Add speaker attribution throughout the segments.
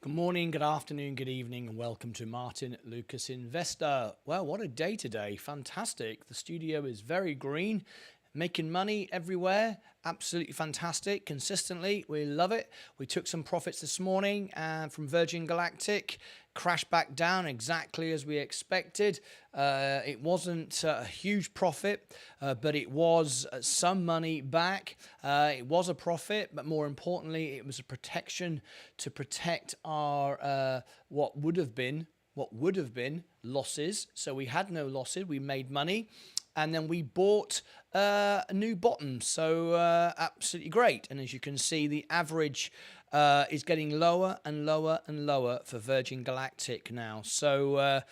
Speaker 1: Good morning, good afternoon, good evening, and welcome to Martyn Lucas Investor. Well, what a day today. Fantastic. The studio is very green, making money everywhere. Absolutely fantastic. Consistently, we love it. We took some profits this morning from Virgin Galactic. Crashed back down exactly as we expected. It wasn't a huge profit, but it was some money back. It was a profit, but more importantly, it was a protection to protect our what would have been losses. So we had no losses. We made money. And then we bought a new bottom. So absolutely great. And as you can see, the average is getting lower and lower and lower for Virgin Galactic now. So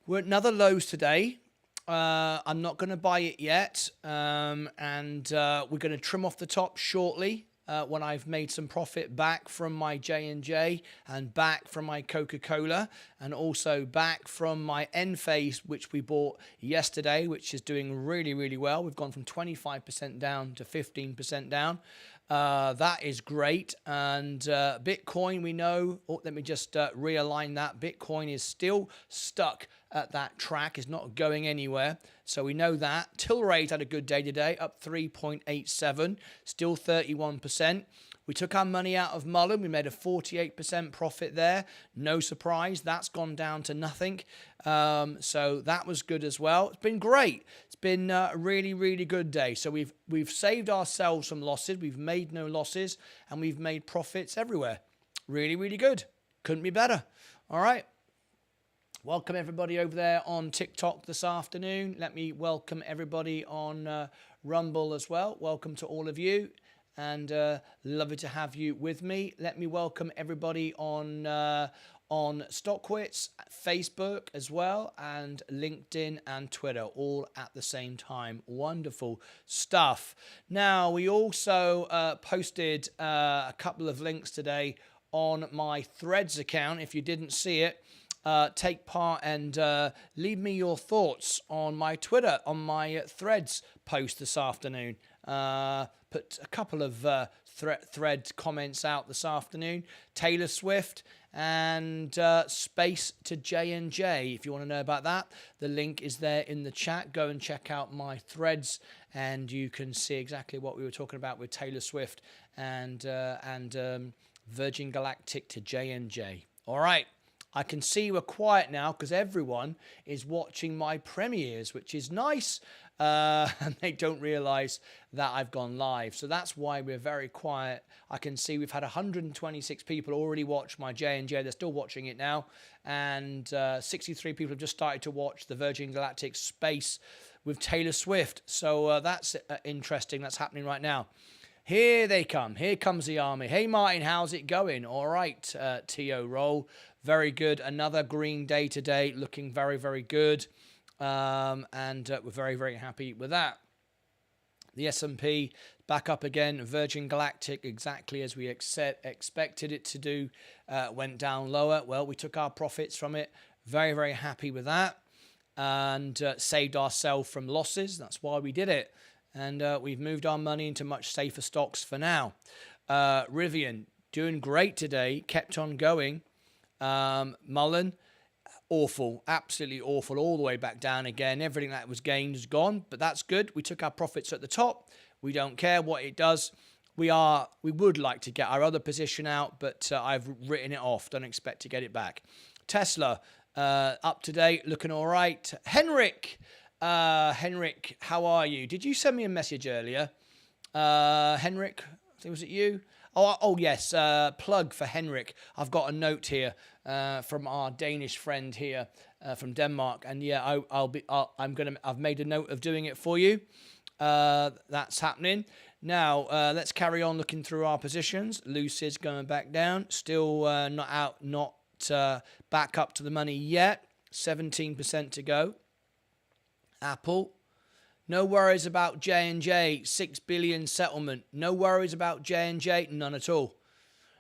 Speaker 1: we're at another lows today. I'm not going to buy it yet. And we're going to trim off the top shortly. When I've made some profit back from my J&J and back from my Coca-Cola and also back from my Enphase, which we bought yesterday, which is doing really, really well. We've gone from 25% down to 15% down. That is great. And Bitcoin, we know, let me just realign that. Bitcoin is still stuck at that track, is not going anywhere. So we know that. Till rate had a good day today, up 3.87, still 31%. We took our money out of Mullen. We made a 48% profit there. No surprise. That's gone down to nothing. So that was good as well. It's been great. It's been a really, really good day. So we've saved ourselves some losses. We've made no losses, and we've made profits everywhere. Really, really good. Couldn't be better. All right. Welcome everybody over there on TikTok this afternoon. Let me welcome everybody on Rumble as well. Welcome to all of you, and lovely to have you with me. Let me welcome everybody on StockWits, Facebook as well, and LinkedIn and Twitter, all at the same time. Wonderful stuff. Now, we also posted a couple of links today on my Threads account. If you didn't see it, take part and leave me your thoughts on my Twitter, on my Threads post this afternoon. Put a couple of thread comments out this afternoon. Taylor Swift and space to J&J. If you want to know about that, the link is there in the chat. Go and check out my Threads, and you can see exactly what we were talking about with Taylor Swift and Virgin Galactic to J&J. All right. I can see we're quiet now because everyone is watching my premieres, which is nice. And they don't realize that I've gone live. So that's why we're very quiet. I can see we've had 126 people already watch my J&J. They're still watching it now. And 63 people have just started to watch the Virgin Galactic space with Taylor Swift. So that's interesting. That's happening right now. Here they come. Here comes the army. Hey, Martin, how's it going? All right, T.O. Roll. Very good. Another green day today. Looking very, very good. And we're very, very happy with that. The S&P back up again. Virgin Galactic, exactly as we expected it to do, went down lower. Well, we took our profits from it. Very, very happy with that. And saved ourselves from losses. That's why we did it. And we've moved our money into much safer stocks for now. Rivian, doing great today. Kept on going. Mullen, awful, absolutely awful, all the way back down again. Everything that was gained is gone, but that's good. We took our profits at the top. We don't care what it does. We would like to get our other position out, but I've written it off. Don't expect to get it back. Tesla, up to date, looking all right. Henrik, how are you? Did you send me a message earlier? Henrik, I think, was it you? Oh yes, plug for Henrik. I've got a note here from our Danish friend here from Denmark, and yeah, I've made a note of doing it for you. That's happening now. Let's carry on looking through our positions. Lucid's going back down, still not back up to the money yet. 17% to go. Apple. No worries about J&J, 6 billion settlement. No worries about J&J, none at all.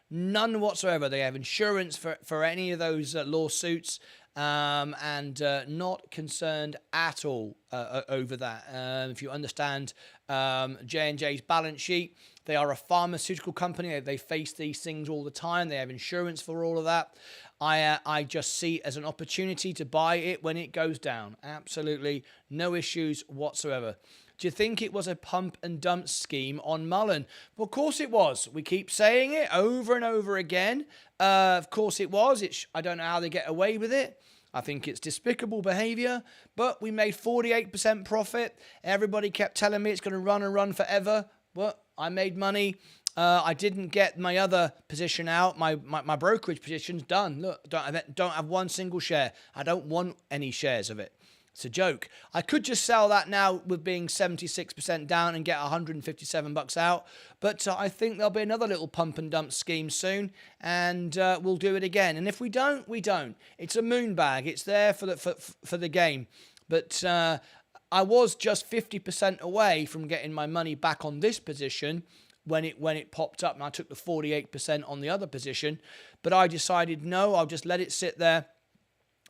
Speaker 1: None whatsoever. They have insurance for any of those lawsuits, and not concerned at all over that. If you understand J&J's balance sheet, They are a pharmaceutical company. They face these things all the time. They have insurance for all of that. I just see it as an opportunity to buy it when it goes down. Absolutely no issues whatsoever. Do you think it was a pump and dump scheme on Mullen? Well, of course it was. We keep saying it over and over again. Of course it was. I don't know how they get away with it. I think it's despicable behavior, but we made 48% profit. Everybody kept telling me it's going to run and run forever. Well, I made money. I didn't get my other position out. My brokerage position's done. Look, don't have one single share. I don't want any shares of it. It's a joke. I could just sell that now with being 76% down and get 157 bucks out. But I think there'll be another little pump and dump scheme soon, and we'll do it again. And if we don't, we don't. It's a moon bag. It's there for the game. But I was just 50% away from getting my money back on this position when it popped up, and I took the 48% on the other position. But I decided, no, I'll just let it sit there,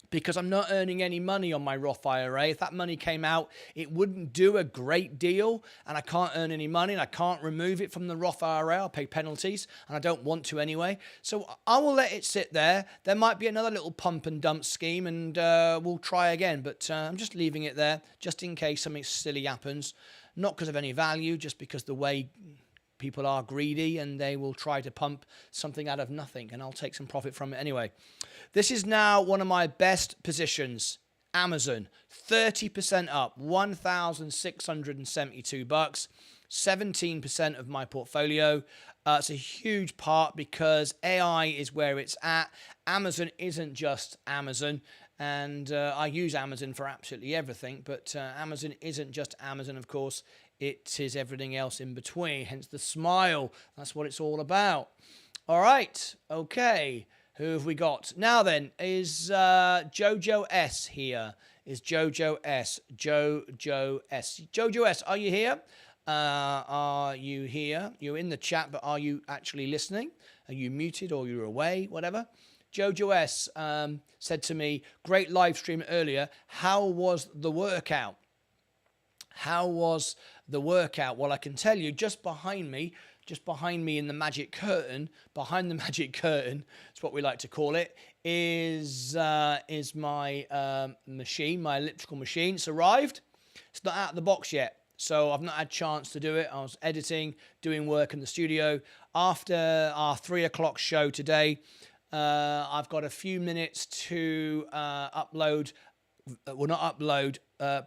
Speaker 1: because I'm not earning any money on my Roth IRA. If that money came out, it wouldn't do a great deal, and I can't earn any money, and I can't remove it from the Roth IRA. I'll pay penalties, and I don't want to anyway. So I will let it sit there. There might be another little pump and dump scheme, and we'll try again. But I'm just leaving it there, just in case something silly happens. Not because of any value, just because the way people are greedy, and they will try to pump something out of nothing, and I'll take some profit from it anyway. This is now one of my best positions. Amazon, 30% up, 1,672 bucks, 17% of my portfolio. It's a huge part because AI is where it's at. Amazon isn't just Amazon. And I use Amazon for absolutely everything, but Amazon isn't just Amazon, of course. It is everything else in between, hence the smile. That's what it's all about. All right, okay. Who have we got? Now then, is Jojo S here? Is Jojo S? Jojo S. Jojo S, are you here? Are you here? You're in the chat, but are you actually listening? Are you muted or you're away? Whatever. Jojo S said to me, great live stream earlier. How was the workout? How was the workout? Well, I can tell you, just behind me in the magic curtain, behind the magic curtain, it's what we like to call it, is my machine, my elliptical machine. It's arrived. It's not out of the box yet, so I've not had a chance to do it. I was editing, doing work in the studio. After our 3 o'clock show today, I've got a few minutes to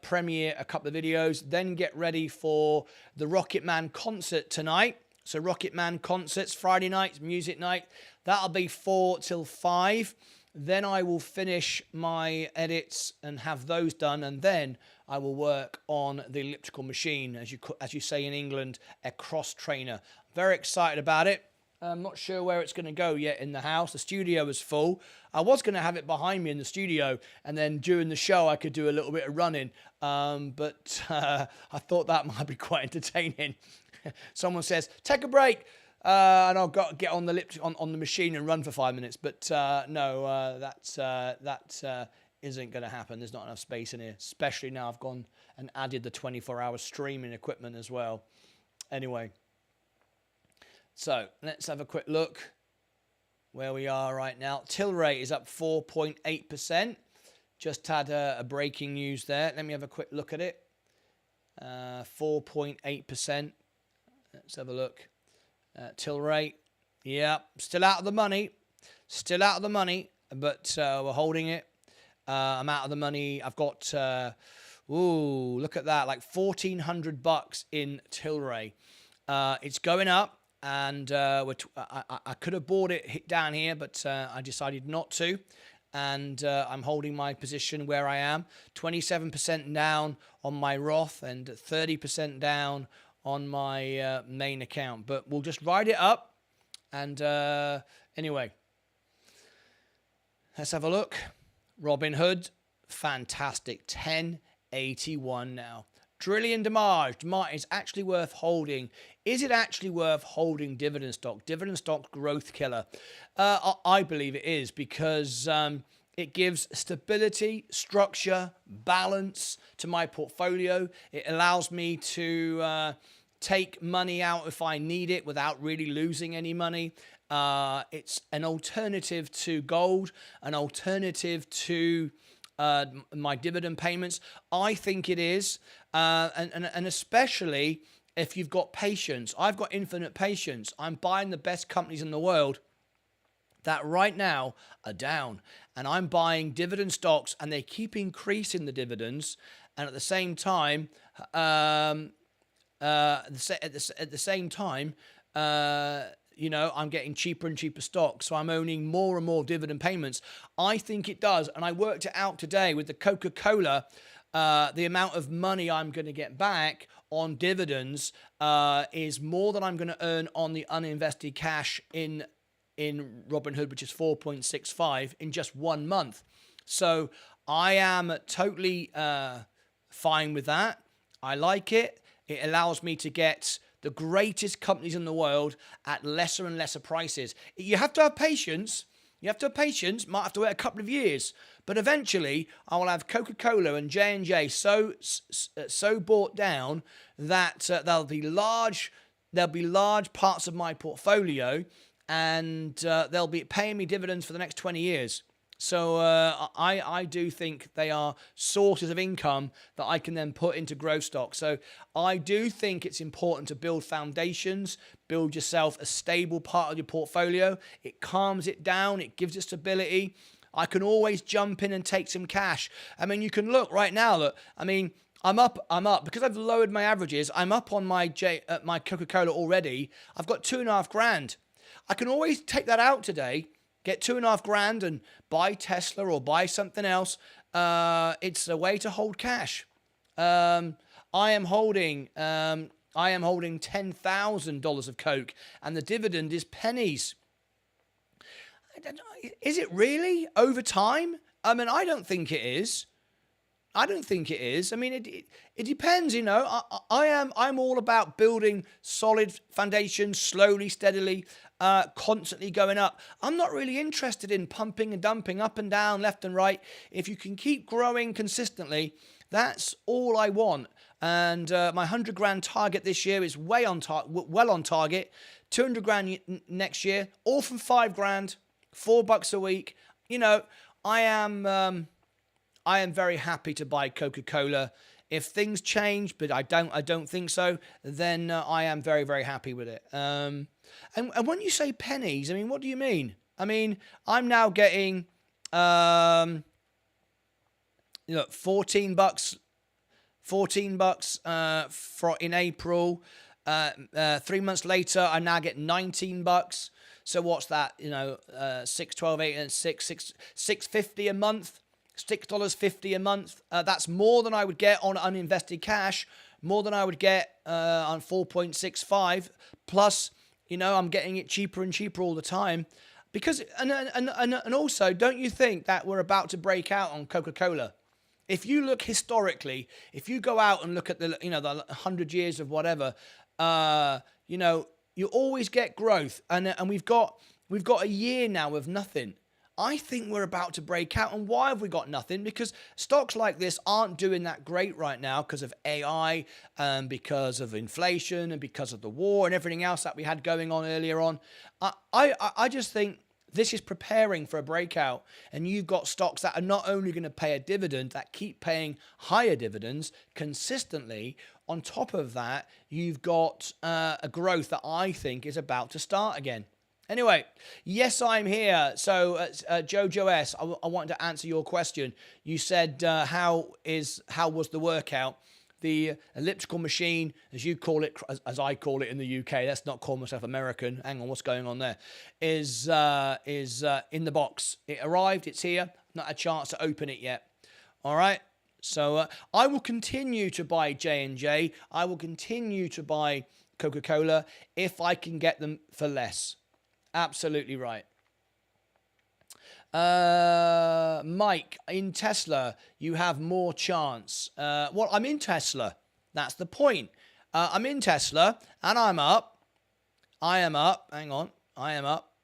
Speaker 1: premiere a couple of videos, then get ready for the Rocket Man concert tonight. So Rocket Man concerts, Friday night, music night. That'll be 4 till 5. Then I will finish my edits and have those done, and then I will work on the elliptical machine, as you say in England, a cross trainer. Very excited about it. I'm not sure where it's going to go yet in the house. The studio is full. I was going to have it behind me in the studio, and then during the show I could do a little bit of running. But I thought that might be quite entertaining. Someone says, take a break, and I'll get on the machine and run for 5 minutes. But no, that isn't going to happen. There's not enough space in here, especially now I've gone and added the 24-hour streaming equipment as well. Anyway. So let's have a quick look where we are right now. Tilray is up 4.8%. Just had a breaking news there. Let me have a quick look at it. 4.8%. Let's have a look. Tilray, yeah, still out of the money. Still out of the money, but we're holding it. I'm out of the money. I've got, look at that, like 1,400 bucks in Tilray. It's going up. And I could have bought it down here, but I decided not to. And I'm holding my position where I am. 27% down on my Roth and 30% down on my main account. But we'll just ride it up. And anyway, let's have a look. Robinhood, fantastic. 10.81 now. Trillion Damage is actually worth holding. Is it actually worth holding dividend stock? Dividend stock growth killer. I believe it is, because it gives stability, structure, balance to my portfolio. It allows me to take money out if I need it without really losing any money. It's an alternative to gold, an alternative to my dividend payments. I think it is, and especially if you've got patience. I've got infinite patience. I'm buying the best companies in the world that right now are down, and I'm buying dividend stocks, and they keep increasing the dividends, and at the same time, I'm getting cheaper and cheaper stocks, so I'm owning more and more dividend payments. I think it does, and I worked it out today with the Coca-Cola. The amount of money I'm going to get back on dividends is more than I'm going to earn on the uninvested cash in Robinhood, which is 4.65 in just 1 month. So I am totally fine with that. I like it. It allows me to get the greatest companies in the world at lesser and lesser prices. You have to have patience. Might have to wait a couple of years. But eventually, I will have Coca-Cola and J&J so bought down that there'll be large parts of my portfolio, and they'll be paying me dividends for the next 20 years. So I do think they are sources of income that I can then put into growth stocks. So I do think it's important to build foundations, build yourself a stable part of your portfolio. It calms it down. It gives it stability. I can always jump in and take some cash. I mean, you can look right now. Look, I mean, I'm up because I've lowered my averages. I'm up on my Coca-Cola already. I've got $2,500. I can always take that out today, get $2,500 and buy Tesla or buy something else. It's a way to hold cash. I am holding $10,000 of Coke, and the dividend is pennies. Is it really over time? I mean, I don't think it is. I mean, it depends, I'm all about building solid foundations, slowly, steadily, constantly going up. I'm not really interested in pumping and dumping up and down, left and right. If you can keep growing consistently, that's all I want. And my $100,000 target this year is well on target. $200,000 next year, all from $5,000. $4 a week. I am very happy to buy Coca-Cola. If things change, but I don't think so, then I am very, very happy with it. And when you say pennies, I mean, what do you mean? I mean, I'm now getting $14 in April. 3 months later, I now get $19. So what's that? 6, 12, 8, and 6, $6.50 a month, $6.50 a month. That's more than I would get on uninvested cash, more than I would get on 4.65. Plus, I'm getting it cheaper and cheaper all the time. Because and also, don't you think that we're about to break out on Coca-Cola? If you look historically, if you go out and look at the 100 years of whatever, you always get growth, and we've got a year now of nothing. I think we're about to break out. And why have we got nothing? Because stocks like this aren't doing that great right now because of AI, because of inflation, and because of the war and everything else that we had going on earlier on. I just think this is preparing for a breakout, and you've got stocks that are not only going to pay a dividend, that keep paying higher dividends consistently. On top of that, you've got a growth that I think is about to start again. Anyway, yes, I'm here. So, Jojo S, I wanted to answer your question. You said, how was the workout? The elliptical machine, as you call it, as I call it in the UK, let's not call myself American. Hang on, what's going on there? Is in the box. It arrived. It's here. Not a chance to open it yet. All right. So I will continue to buy J&J. I will continue to buy Coca-Cola if I can get them for less. Absolutely right. Mike, in Tesla, you have more chance. Well, I'm in Tesla. That's the point. I'm in Tesla, and I'm up. I am up. Hang on. I am up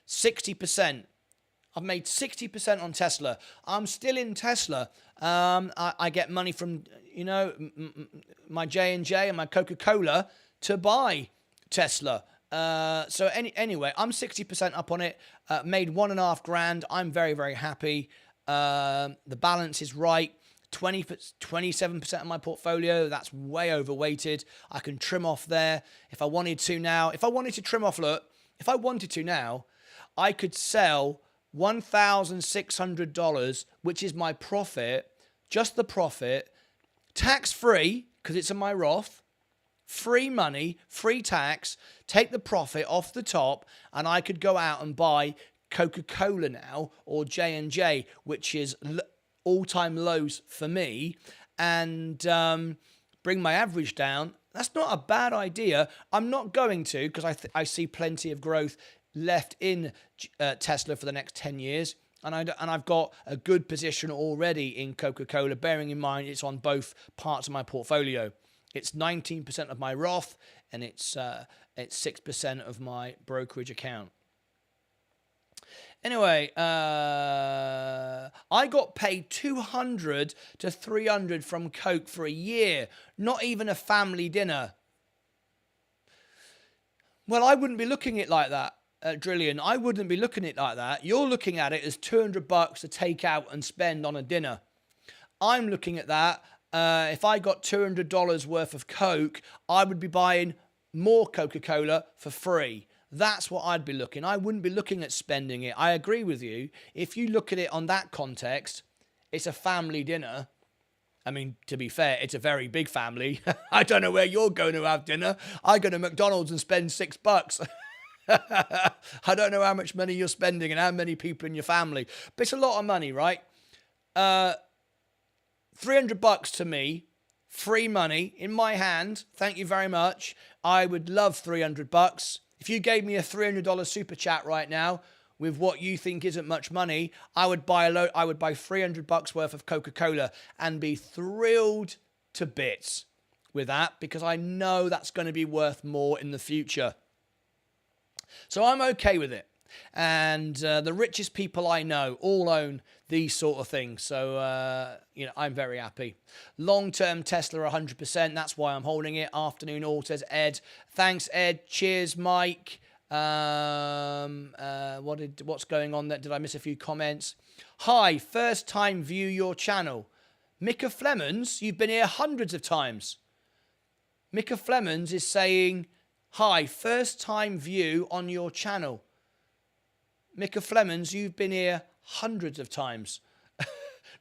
Speaker 1: 60%. I've made 60% on Tesla. I'm still in Tesla. I get money from, my J&J and my Coca-Cola to buy Tesla. Anyway, I'm 60% up on it, made $1.5 grand. I'm very, very happy. The balance is right. 27% of my portfolio, that's way overweighted. I can trim off there if I wanted to now. If I wanted to trim off, look, if I wanted to now, I could sell $1,600, which is my profit, just the profit, tax-free, because it's in my Roth, free money, free tax, take the profit off the top, and I could go out and buy Coca-Cola now, or J&J, which is all-time lows for me, and bring my average down. That's not a bad idea. I'm not going to, because I see plenty of growth left in Tesla for the next 10 years. And I've got a good position already in Coca-Cola, bearing in mind it's on both parts of my portfolio. It's 19% of my Roth, and it's 6% of my brokerage account. Anyway, I got paid $200 to $300 from Coke for a year. Not even a family dinner. Well, I wouldn't be looking at it like that, Drillian. I wouldn't be looking at it like that. You're looking at it as $200 to take out and spend on a dinner. I'm looking at that. If I got $200 worth of Coke, I would be buying more Coca-Cola for free. That's what I'd be looking. I wouldn't be looking at spending it. I agree with you. If you look at it on that context, it's a family dinner. I mean, to be fair, it's a very big family. I don't know where you're going to have dinner. I go to McDonald's and spend $6. I don't know how much money you're spending and how many people in your family. But it's a lot of money, right? $300 to me, free money in my hand. Thank you very much. I would love $300. If you gave me a $300 super chat right now with what you think isn't much money, I would buy $300 worth of Coca-Cola and be thrilled to bits with that, because I know that's going to be worth more in the future. So I'm okay with it. And the richest people I know all own these sort of things. So, I'm very happy. Long-term Tesla 100%. That's why I'm holding it. Afternoon all, says Ed. Thanks, Ed. Cheers, Mike. What's going on there? Did I miss a few comments? Hi, first time view your channel. Micah Flemons, you've been here hundreds of times. Micah Flemons is saying, hi, first time view on your channel. Micah Flemons, you've been here hundreds of times.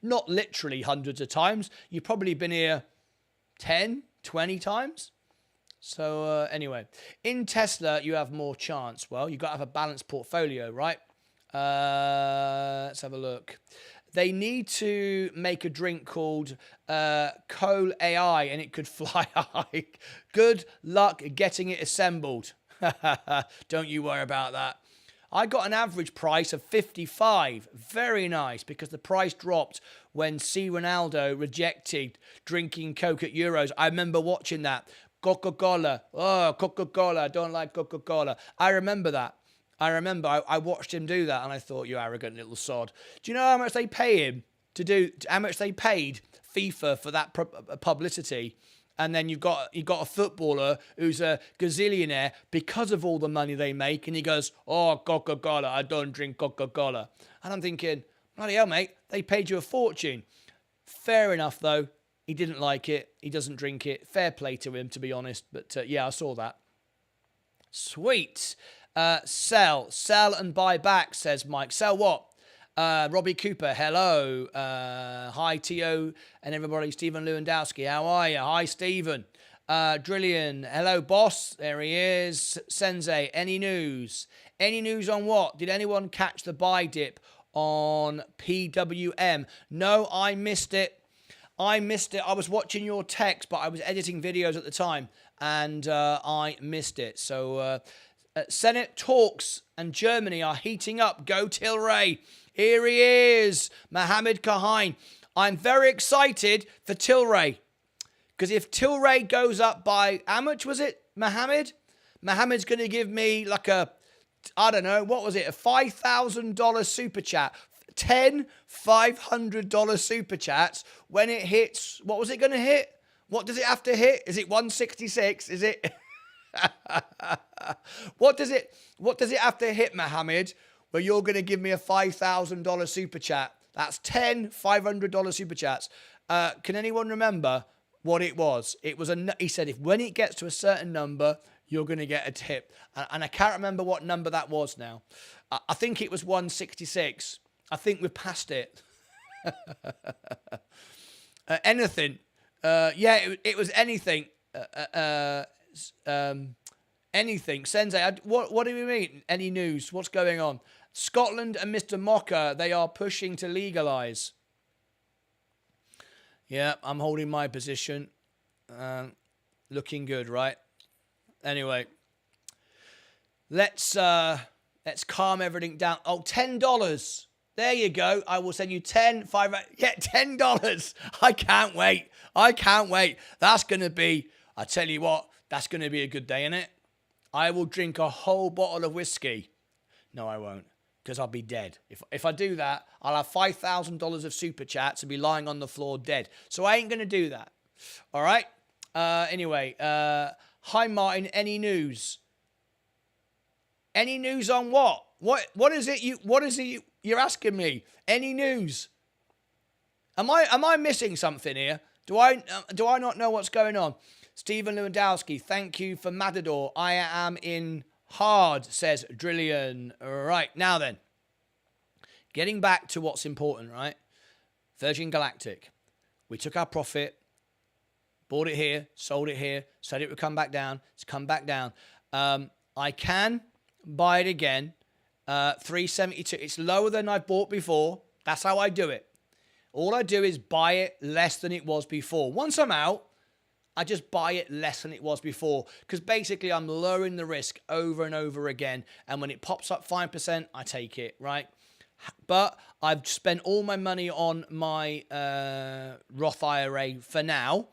Speaker 1: Not literally hundreds of times. You've probably been here 10, 20 times. So anyway, in Tesla, you have more chance. Well, you've got to have a balanced portfolio, right? Let's have a look. They need to make a drink called Coal AI, and it could fly high. Good luck getting it assembled. Don't you worry about that. I got an average price of 55. Very nice, because the price dropped when C. Ronaldo rejected drinking Coke at Euros. I remember watching that. Coca-Cola. Oh, Coca-Cola. I don't like Coca-Cola. I remember that. I watched him do that, and I thought, you arrogant little sod. Do you know how much they pay him how much they paid FIFA for that publicity? And then you've got a footballer who's a gazillionaire because of all the money they make. And he goes, oh, Coca-Cola, I don't drink Coca-Cola. And I'm thinking, bloody hell, mate, they paid you a fortune. Fair enough, though. He didn't like it. He doesn't drink it. Fair play to him, to be honest. But, yeah, I saw that. Sweet. Sell and buy back, says Mike. Sell what? Robbie Cooper, hello. Hi, Tio and everybody. Stephen Lewandowski, how are you? Hi, Stephen. Drillian, hello, boss. There he is. Sensei, any news? Any news on what? Did anyone catch the buy dip on PWM? No, I missed it. I was watching your text, but I was editing videos at the time, and I missed it. So, Senate talks and Germany are heating up. Go Tilray. Here he is, Mohammed Kahine. I'm very excited for Tilray, because if Tilray goes up by, how much was it, Mohammed? Mohammed's going to give me like a $5,000 super chat. 10 $500 super chats when it hits. What was it going to hit? What does it have to hit? Is it 166? Is it? What does it have to hit, Mohammed, where you're going to give me a $5,000 super chat? That's 10 $500 super chats. Can anyone remember what it was? It was he said, if when it gets to a certain number, you're going to get a tip. And I can't remember what number that was now. I think it was 166. I think we've passed it. Anything. It was anything. Anything. Sensei, what do we mean? Any news? What's going on? Scotland and Mr. Mocker, they are pushing to legalise. Yeah, I'm holding my position. Looking good, right? Anyway, let's calm everything down. Oh, $10. There you go. I will send you $10. I can't wait. That's going to be, I tell you what, that's going to be a good day, innit? I will drink a whole bottle of whiskey. No, I won't, because I'll be dead. If I do that, I'll have $5,000 of super chats and be lying on the floor dead. So I ain't going to do that. All right? Anyway, hi, Martin. Any news? Any news on what? What is it you're asking me? Any news? Am I missing something here? Do I not know what's going on? Stephen Lewandowski, thank you for Matador. I am in hard, says Drillion. Right, now then. Getting back to what's important, right? Virgin Galactic. We took our profit, bought it here, sold it here, said it would come back down. It's come back down. I can buy it again. 372. It's lower than I bought before. That's how I do it. All I do is buy it less than it was before. Once I'm out, I just buy it less than it was before, because basically I'm lowering the risk over and over again. And when it pops up 5%, I take it, right? But I've spent all my money on my Roth IRA for now.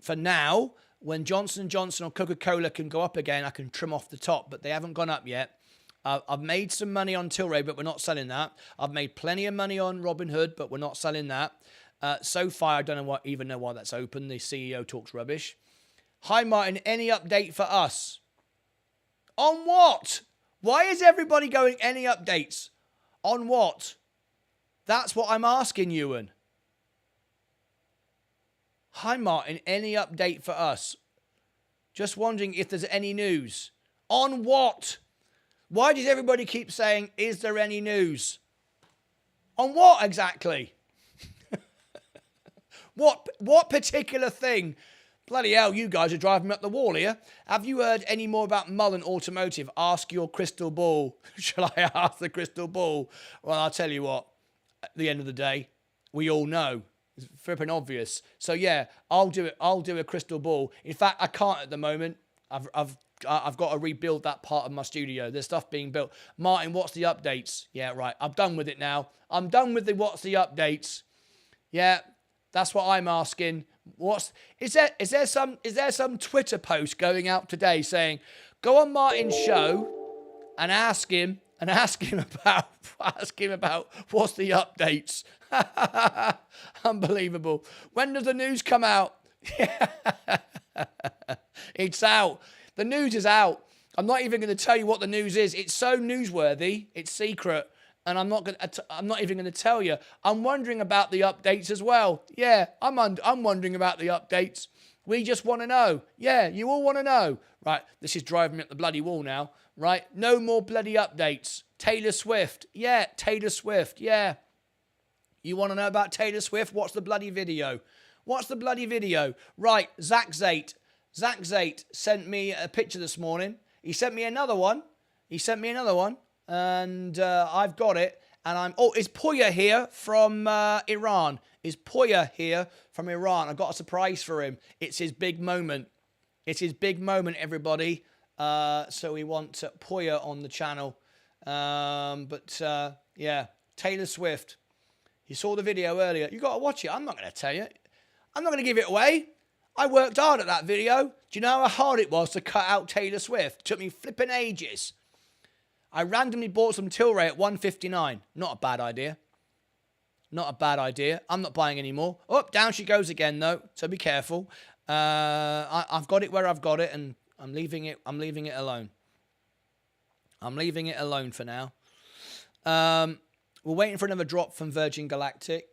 Speaker 1: For now, when Johnson & Johnson or Coca-Cola can go up again, I can trim off the top, but they haven't gone up yet. I've made some money on Tilray, but we're not selling that. I've made plenty of money on Robinhood, but we're not selling that. So far, I don't even know why that's open. The CEO talks rubbish. Hi, Martin. Any update for us? On what? Why is everybody going, any updates? On what? That's what I'm asking, Ewan. Hi, Martin. Any update for us? Just wondering if there's any news. On what? Why does everybody keep saying, is there any news? On what exactly? What particular thing? Bloody hell, you guys are driving me up the wall here. Have you heard any more about Mullen Automotive? Ask your crystal ball. Shall I ask the crystal ball? Well, I'll tell you what. At the end of the day, we all know. It's flipping obvious. So yeah, I'll do it. I'll do a crystal ball. In fact, I can't at the moment. I've got to rebuild that part of my studio. There's stuff being built. Martin, what's the updates? Yeah, right. I'm done with it now. I'm done with the what's the updates. Yeah, that's what I'm asking. Is there some Twitter post going out today saying, go on Martin's show and ask him about what's the updates? Unbelievable. When does the news come out? It's out. The news is out. I'm not even going to tell you what the news is. It's so newsworthy. It's secret. And I'm not even going to tell you. I'm wondering about the updates as well. Yeah, I'm wondering about the updates. We just want to know. Yeah, you all want to know. Right, this is driving me up the bloody wall now. Right, no more bloody updates. Taylor Swift. Yeah, Taylor Swift. Yeah. You want to know about Taylor Swift? Watch the bloody video. Watch the bloody video. Right, Zach Zate sent me a picture this morning. He sent me another one. And I've got it. And is Puya here from Iran? Is Puya here from Iran? I've got a surprise for him. It's his big moment. It's his big moment, everybody. So we want Puya on the channel. Yeah, Taylor Swift. You saw the video earlier. You got to watch it. I'm not going to tell you. I'm not going to give it away. I worked hard at that video. Do you know how hard it was to cut out Taylor Swift? It took me flipping ages. I randomly bought some Tilray at $1.59. Not a bad idea. I'm not buying any more. Oh, down she goes again, though. So be careful. I've got it where I've got it, and I'm leaving it alone. I'm leaving it alone for now. We're waiting for another drop from Virgin Galactic.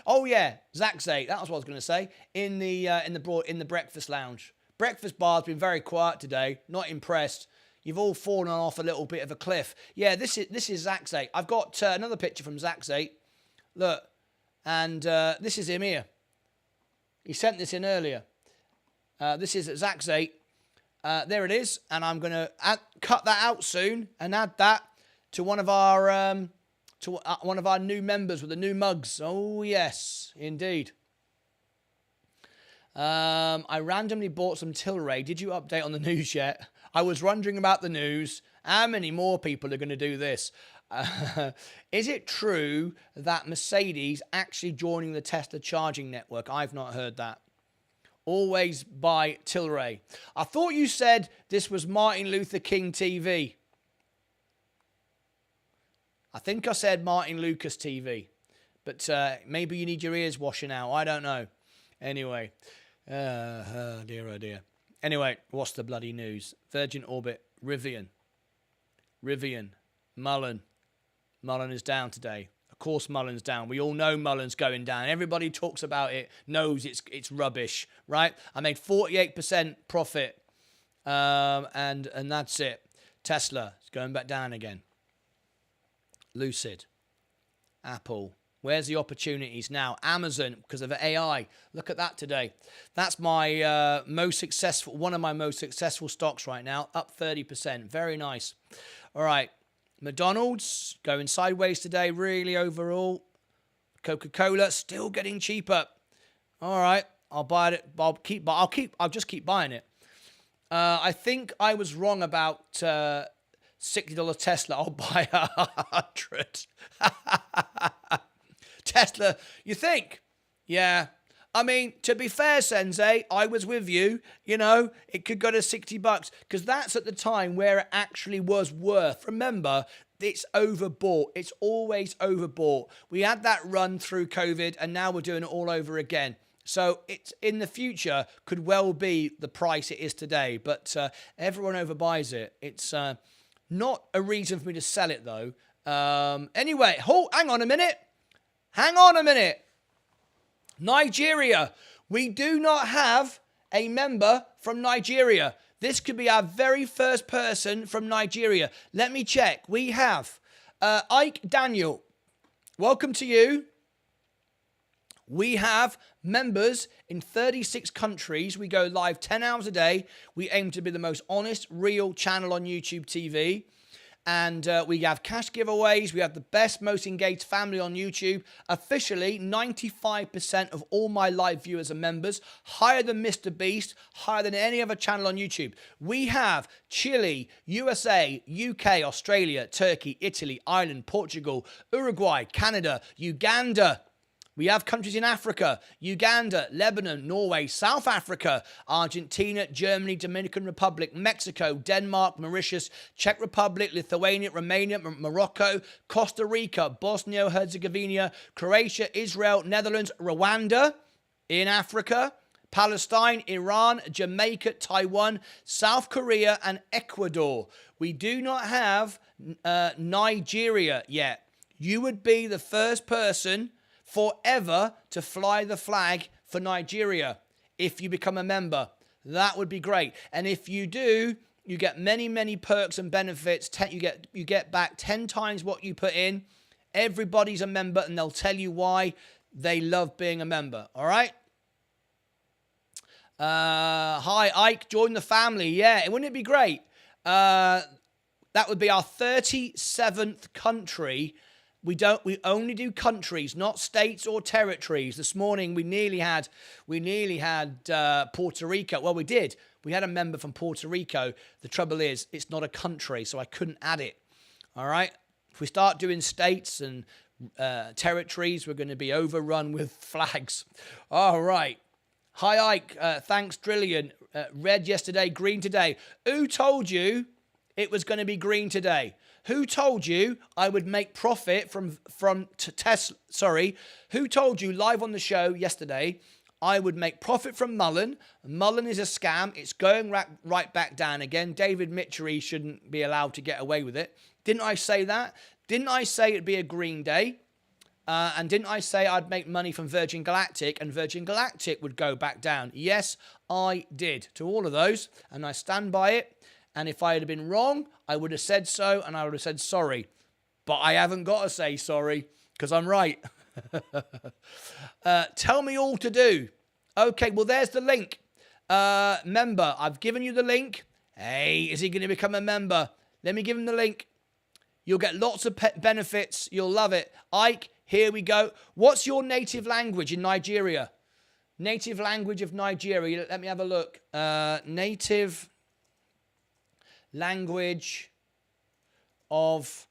Speaker 1: Oh yeah, Zaxate. That was what I was going to say. In the breakfast lounge. Breakfast bar's been very quiet today. Not impressed. You've all fallen off a little bit of a cliff. Yeah, this is Zaxate. I've got another picture from Zaxate. Look, and this is him here. He sent this in earlier. This is Zaxate. There it is, and I'm going to cut that out soon and add that to one of our new members with the new mugs. Oh yes, indeed. I randomly bought some Tilray. Did you update on the news yet? I was wondering about the news. How many more people are going to do this? Is it true that Mercedes actually joining the Tesla charging network? I've not heard that. Always buy Tilray. I thought you said this was Martyn Luther King TV. I think I said Martyn Lucas TV. But maybe you need your ears washing out. I don't know. Anyway. Oh dear. Anyway, what's the bloody news? Virgin Orbit, Rivian, Mullen. Mullen is down today. Of course Mullen's down. We all know Mullen's going down. Everybody talks about it, knows it's rubbish, right? I made 48% profit, and that's it. Tesla is going back down again. Lucid, Apple. Where's the opportunities now? Amazon, because of AI. Look at that today. That's my one of my most successful stocks right now, up 30%. Very nice. All right. McDonald's going sideways today, really overall. Coca-Cola still getting cheaper. All right. I'll buy it. I'll just keep buying it. I think I was wrong about $60 Tesla. I'll buy 100. Tesla, you think? Yeah. I mean, to be fair, Sensei, I was with you. You know, it could go to $60 because that's at the time where it actually was worth. Remember, it's overbought. It's always overbought. We had that run through COVID and now we're doing it all over again. So it's in the future could well be the price it is today, but everyone overbuys it. It's not a reason for me to sell it though. Anyway, hang on a minute. Nigeria. We do not have a member from Nigeria. This could be our very first person from Nigeria. Let me check. We have Ike Daniel. Welcome to you. We have members in 36 countries. We go live 10 hours a day. We aim to be the most honest, real channel on YouTube TV. And we have cash giveaways. We have the best, most engaged family on YouTube. Officially, 95% of all my live viewers are members. Higher than Mr. Beast. Higher than any other channel on YouTube. We have Chile, USA, UK, Australia, Turkey, Italy, Ireland, Portugal, Uruguay, Canada, Uganda. We have countries in Africa, Uganda, Lebanon, Norway, South Africa, Argentina, Germany, Dominican Republic, Mexico, Denmark, Mauritius, Czech Republic, Lithuania, Romania, Morocco, Costa Rica, Bosnia-Herzegovina, Croatia, Israel, Netherlands, Rwanda in Africa, Palestine, Iran, Jamaica, Taiwan, South Korea, and Ecuador. We do not have Nigeria yet. You would be the first person forever to fly the flag for Nigeria if you become a member. That would be great. And if you do, you get many, many perks and benefits. You get back 10 times what you put in. Everybody's a member and they'll tell you why they love being a member. All right? Hi, Ike. Join the family. Yeah, wouldn't it be great? That would be our 37th country. We only do countries, not states or territories. This morning we nearly had Puerto Rico. Well, we did. We had a member from Puerto Rico. The trouble is, it's not a country, so I couldn't add it. All right. If we start doing states and territories, we're going to be overrun with flags. All right. Hi, Ike. Thanks, Drillion. Red yesterday, green today. Who told you it was going to be green today? Who told you I would make profit from Tesla? Sorry. Who told you live on the show yesterday I would make profit from Mullen. Mullen is a scam. It's going right back down again. David Mitchery shouldn't be allowed to get away with it. Didn't I say that? Didn't I say it'd be a green day? And didn't I say I'd make money from Virgin Galactic and Virgin Galactic would go back down? Yes, I did to all of those, and I stand by it. And if I had been wrong, I would have said so, and I would have said sorry. But I haven't got to say sorry because I'm right. Tell me all to do. Okay, well, there's the link. Member, I've given you the link. Hey, is he going to become a member? Let me give him the link. You'll get lots of benefits. You'll love it. Ike, here we go. What's your native language in Nigeria? Native language of Nigeria. Let me have a look. Native language of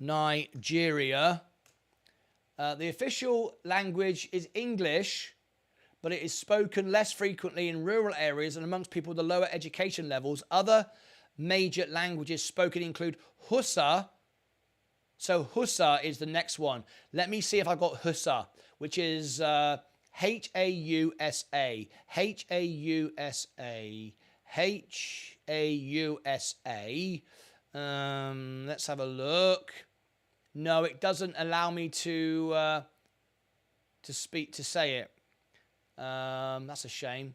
Speaker 1: Nigeria. The official language is English, but it is spoken less frequently in rural areas and amongst people with the lower education levels. Other major languages spoken include Hausa. So Hausa is the next one. Let me see if I've got Hausa, which is H-A-U-S-A. H-A-U-S-A. H-A-U-S-A. Let's have a look. No, it doesn't allow me to say it. That's a shame.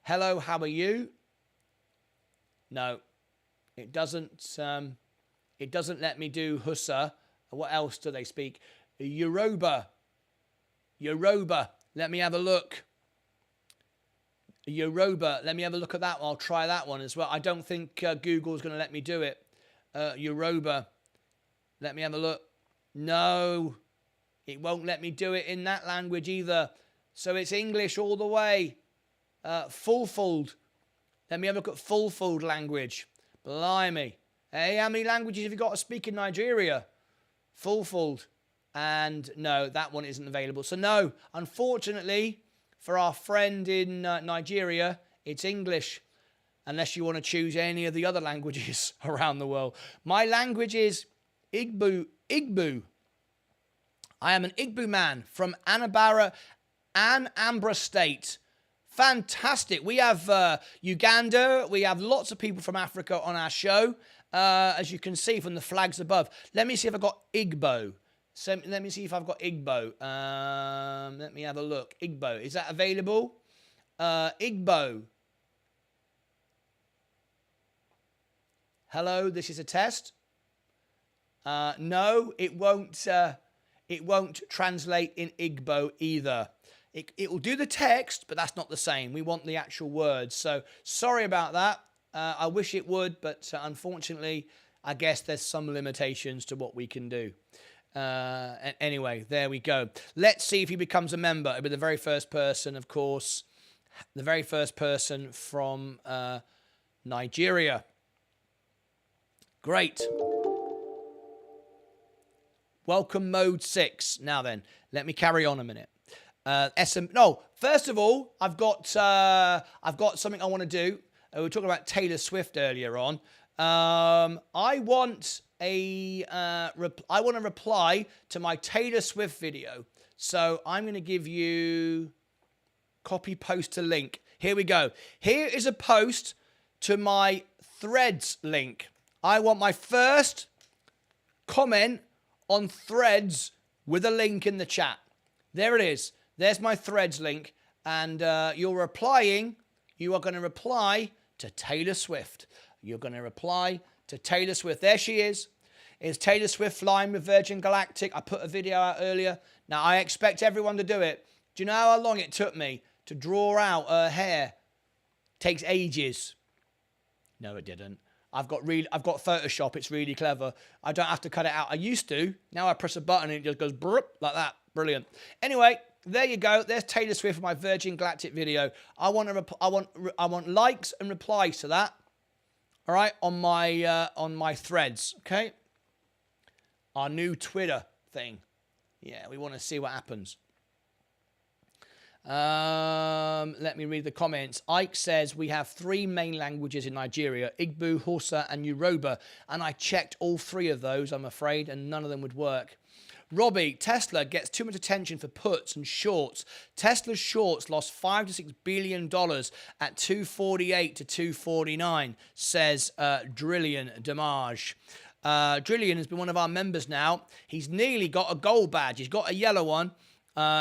Speaker 1: Hello, how are you? No, it doesn't. It doesn't let me do Hausa. What else do they speak? Yoruba. Yoruba. Let me have a look. Yoruba. Let me have a look at that one. I'll try that one as well. I don't think Google's going to let me do it. Yoruba. Let me have a look. No, it won't let me do it in that language either. So it's English all the way. Fulfilled. Let me have a look at fulfilled language. Blimey. Hey, how many languages have you got to speak in Nigeria? Fulfilled. And no, that one isn't available. So no, unfortunately, for our friend in Nigeria, it's English. Unless you want to choose any of the other languages around the world. My language is Igbo. Igbo. I am an Igbo man from Anambra State. Fantastic. We have Uganda. We have lots of people from Africa on our show. As you can see from the flags above. Let me see if I've got Igbo. So let me see if I've got Igbo. Let me have a look. Igbo. Is that available? Igbo. Hello, this is a test. No, it won't translate in Igbo either. It will do the text, but that's not the same. We want the actual words. So sorry about that. I wish it would, but unfortunately, I guess there's some limitations to what we can do. Anyway, there we go. Let's see if he becomes a member. It'll be the very first person, of course. The very first person from Nigeria. Great. Welcome mode 6. Now then, let me carry on a minute. First of all, I've got something I want to do. We were talking about Taylor Swift earlier on. I want a reply to my Taylor Swift video. So I'm going to give you copy post to link. Here we go. Here is a post to my Threads link. I want my first comment on Threads with a link in the chat. There it is. There's my Threads link. And you are going to reply to Taylor Swift. You're going to reply to Taylor Swift. There she is. Is Taylor Swift flying with Virgin Galactic? I put a video out earlier. Now, I expect everyone to do it. Do you know how long it took me to draw out her hair? Takes ages. No, it didn't. I've got Photoshop. It's really clever. I don't have to cut it out. I used to. Now I press a button and it just goes like that. Brilliant. Anyway, there you go. There's Taylor Swift for my Virgin Galactic video. I want likes and replies to that. All right, on my Threads. Okay. Our new Twitter thing. Yeah, we want to see what happens. Let me read the comments. Ike says we have 3 main languages in Nigeria: Igbo, Hausa, and Yoruba. And I checked all 3 of those, I'm afraid, and none of them would work. Robbie, Tesla gets too much attention for puts and shorts. Tesla's shorts lost $5 to $6 billion at 248 to 249, says Drillian Damage. Drillian has been one of our members now. He's nearly got a gold badge. He's got a yellow one.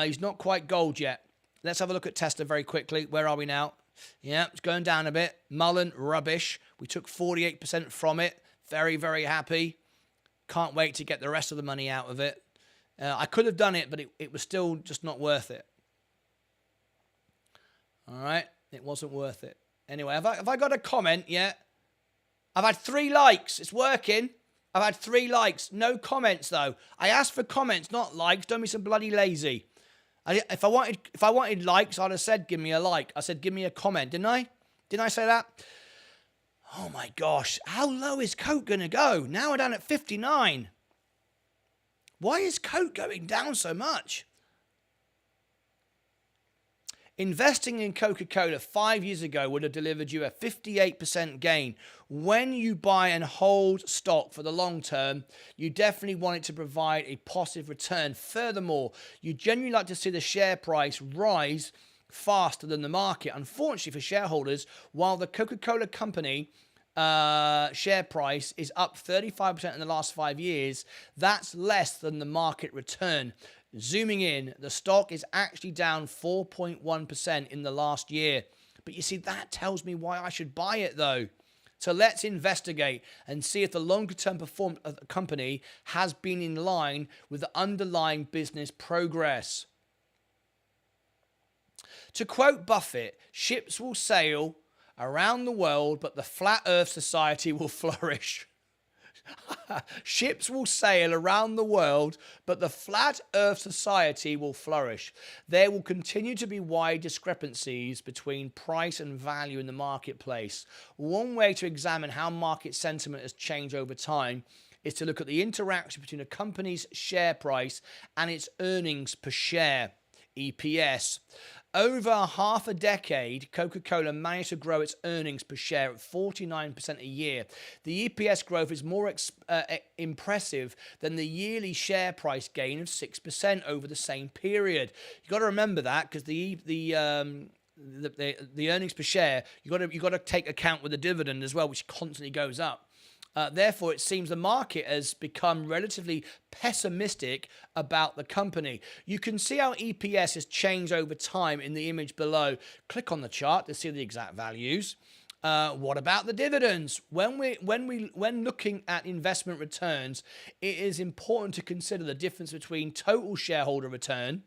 Speaker 1: He's not quite gold yet. Let's have a look at Tesla very quickly. Where are we now? Yeah, it's going down a bit. Mullen, rubbish. We took 48% from it. Very, very happy. Can't wait to get the rest of the money out of it. I could have done it, but it was still just not worth it. All right? It wasn't worth it. Anyway, have I got a comment yet? I've had 3 likes. It's working. I've had 3 likes. No comments, though. I asked for comments, not likes. Don't be so bloody lazy. If I wanted likes, I'd have said, give me a like. I said, give me a comment, didn't I? Didn't I say that? Oh, my gosh. How low is Coke going to go? Now we're down at 59. Why is Coke going down so much? Investing in Coca-Cola 5 years ago would have delivered you a 58% gain. When you buy and hold stock for the long term, you definitely want it to provide a positive return. Furthermore, you genuinely like to see the share price rise faster than the market. Unfortunately for shareholders, while the Coca-Cola company share price is up 35% in the last 5 years, that's less than the market return. Zooming in, the stock is actually down 4.1% in the last year. But you see, that tells me why I should buy it, though. So let's investigate and see if the longer-term performance of the company has been in line with the underlying business progress. To quote Buffett, ships will sail around the world, but the Flat Earth Society will flourish. Ships will sail around the world, but the Flat Earth Society will flourish. There will continue to be wide discrepancies between price and value in the marketplace. One way to examine how market sentiment has changed over time is to look at the interaction between a company's share price and its earnings per share, EPS. Over half a decade, Coca-Cola managed to grow its earnings per share at 49% a year. The EPS growth is more impressive than the yearly share price gain of 6% over the same period. You've got to remember that, because the earnings per share, you've got to take account with the dividend as well, which constantly goes up. Therefore, it seems the market has become relatively pessimistic about the company. You can see how EPS has changed over time in the image below. Click on the chart to see the exact values. What about the dividends? When looking at investment returns, it is important to consider the difference between total shareholder return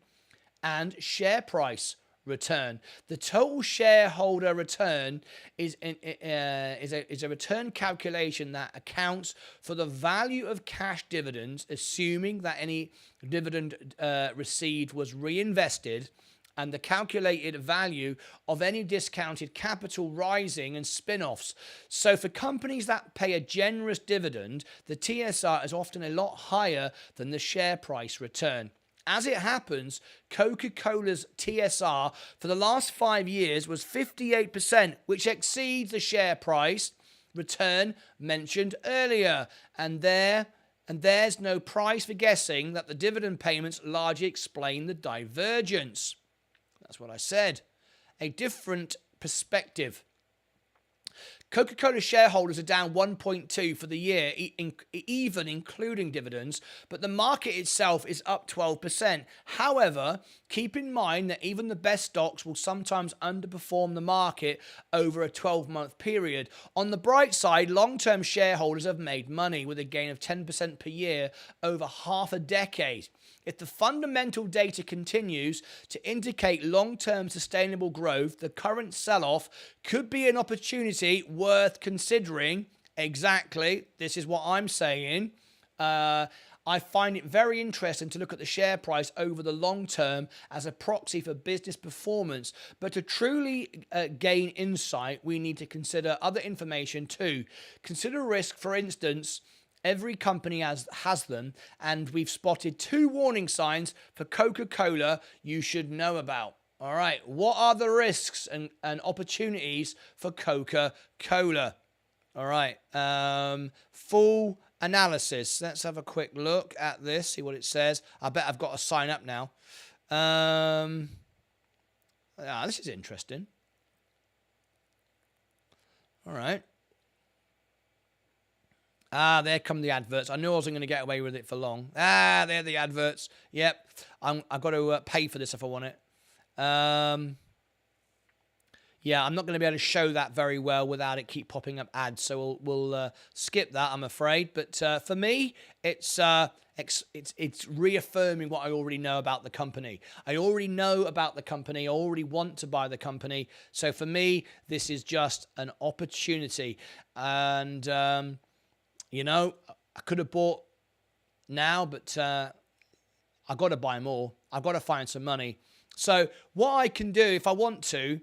Speaker 1: and share price return. The total shareholder return is a return calculation that accounts for the value of cash dividends, assuming that any dividend received was reinvested, and the calculated value of any discounted capital rising and spin-offs. So for companies that pay a generous dividend, the TSR is often a lot higher than the share price return. As it happens, Coca-Cola's TSR for the last 5 years was 58%, which exceeds the share price return mentioned earlier. And there's no prize for guessing that the dividend payments largely explain the divergence. That's what I said. A different perspective. Coca-Cola shareholders are down 1.2 for the year, even including dividends, but the market itself is up 12%. However, keep in mind that even the best stocks will sometimes underperform the market over a 12-month period. On the bright side, long-term shareholders have made money with a gain of 10% per year over half a decade. If the fundamental data continues to indicate long-term sustainable growth, the current sell-off could be an opportunity worth considering. Exactly. This is what I'm saying. I find it very interesting to look at the share price over the long term as a proxy for business performance. But to truly gain insight, we need to consider other information too. Consider risk, for instance. Every company has them, and we've spotted 2 warning signs for Coca-Cola you should know about. All right, what are the risks and opportunities for Coca-Cola? All right, full analysis. Let's have a quick look at this, see what it says. I bet I've got to sign up now. This is interesting. All right. There come the adverts. I knew I wasn't going to get away with it for long. They're the adverts. Yep. I've got to pay for this if I want it. Yeah, I'm not going to be able to show that very well without it keep popping up ads. So we'll skip that, I'm afraid. But for me, it's reaffirming what I already know about the company. I already know about the company. I already want to buy the company. So for me, this is just an opportunity. And, you know, I could have bought now, but I've got to buy more. I've got to find some money. So what I can do, if I want to,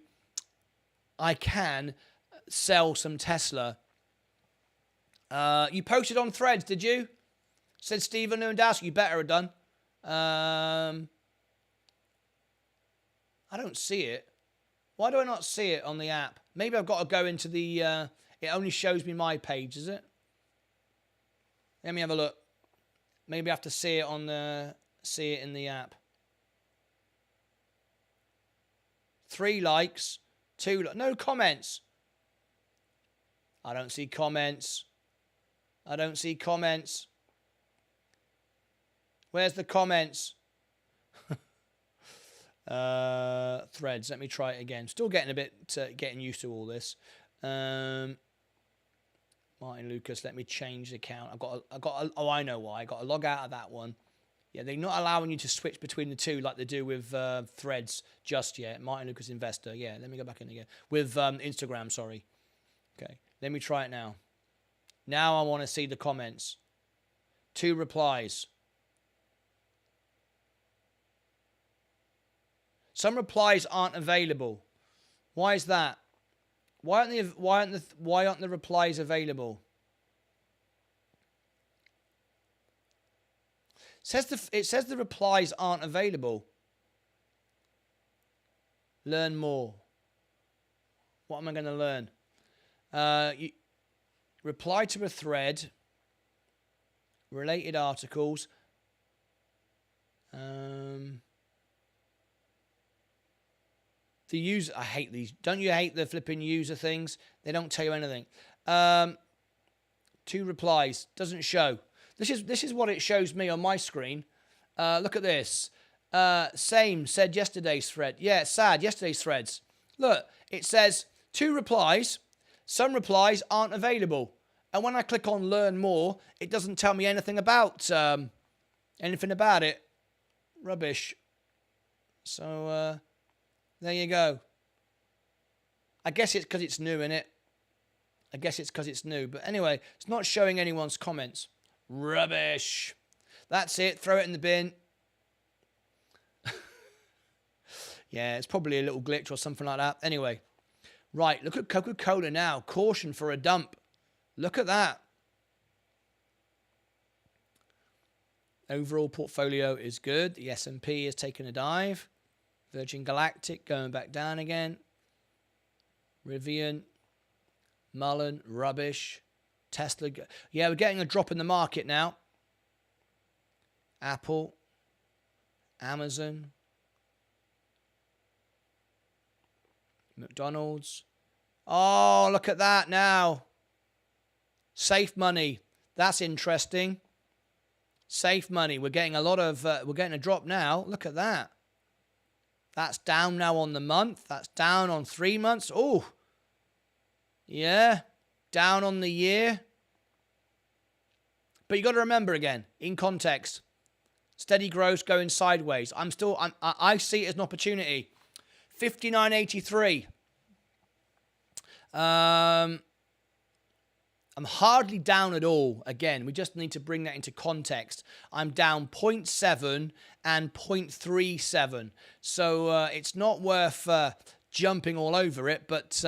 Speaker 1: I can sell some Tesla. You posted on Threads, did you? Said Stephen Lewandowski. You better have done. I don't see it. Why do I not see it on the app? Maybe I've got to go into the... it only shows me my page, is it? Let me have a look. Maybe I have to see it on the... See it in the app. 3 likes. 2... No comments. I don't see comments. I don't see comments. Where's the comments? Threads. Let me try it again. Still getting a bit... getting used to all this. Martyn Lucas. Let me change the account. Oh, I know why. I got to log out of that one. Yeah, they're not allowing you to switch between the two like they do with Threads just yet. Martyn Lucas Investor. Yeah, let me go back in again. With Instagram, sorry. Okay, let me try it now. Now I want to see the comments. 2 replies. Some replies aren't available. Why is that? Why aren't the replies available? It says the replies aren't available. Learn more. What am I going to learn? Reply to a thread. Related articles. The user, I hate these. Don't you hate the flipping user things? They don't tell you anything. 2 replies. Doesn't show. This is what it shows me on my screen. Look at this. Same said yesterday's thread. Yeah, it's sad. Yesterday's threads. Look, it says 2 replies. Some replies aren't available. And when I click on learn more, it doesn't tell me anything about it. Rubbish. So there you go. I guess it's because it's new, innit? I guess it's because it's new. But anyway, it's not showing anyone's comments. Rubbish. That's it. Throw it in the bin. Yeah, it's probably a little glitch or something like that. Anyway. Right, look at Coca-Cola now. Caution for a dump. Look at that. Overall portfolio is good. The S&P has taken a dive. Virgin Galactic going back down again. Rivian. Mullen. Rubbish. Tesla. Yeah, we're getting a drop in the market now. Apple. Amazon. McDonald's. Oh, look at that now. Safe money. That's interesting. Safe money. We're getting a lot of, we're getting a drop now. Look at that. That's down now on the month. That's down on 3 months. Oh, yeah. Down on the year. But you got to remember again, in context, steady growth going sideways. I see it as an opportunity. 59.83. I'm hardly down at all. Again, we just need to bring that into context. I'm down 0.7 and 0.37. So it's not worth jumping all over it, but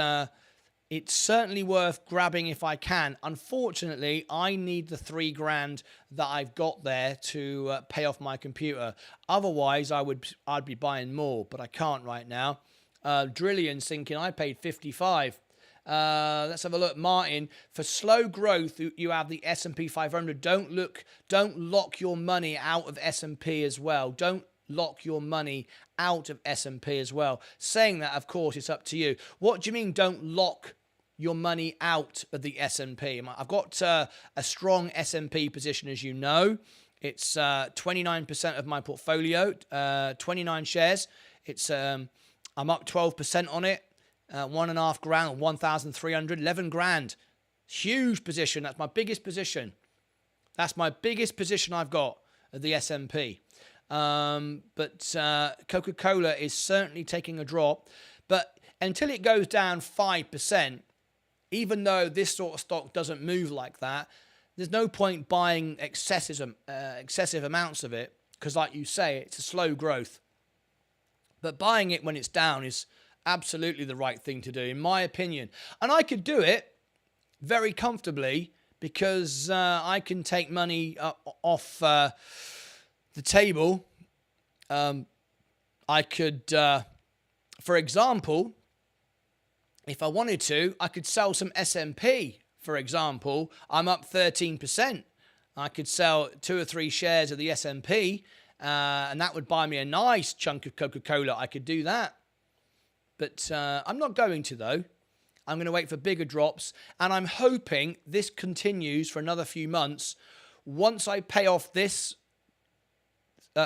Speaker 1: it's certainly worth grabbing if I can. Unfortunately, I need the $3,000 that I've got there to pay off my computer. Otherwise, I'd be buying more, but I can't right now. Drillion's thinking I paid 55. Let's have a look. Martin, for slow growth, you have the S&P 500. Don't lock your money out of S&P as well. Don't lock your money out of S&P as well. Saying that, of course, it's up to you. What do you mean don't lock your money out of the S&P? I've got a strong S&P position, as you know. It's 29% of my portfolio, 29 shares. It's I'm up 12% on it. 1.5 grand, 1,300, 11 grand. Huge position. That's my biggest position. That's my biggest position I've got of the S&P. But Coca-Cola is certainly taking a drop. But until it goes down 5%, even though this sort of stock doesn't move like that, there's no point buying excessive amounts of it because, like you say, it's a slow growth. But buying it when it's down is absolutely the right thing to do, in my opinion. And I could do it very comfortably because I can take money off the table. I could, for example, if I wanted to, I could sell some S&P. For example, I'm up 13%. I could sell 2 or 3 shares of the S&P, and that would buy me a nice chunk of Coca-Cola. I could do that. But I'm not going to, though. I'm going to wait for bigger drops, and I'm hoping this continues for another few months. Once I pay off this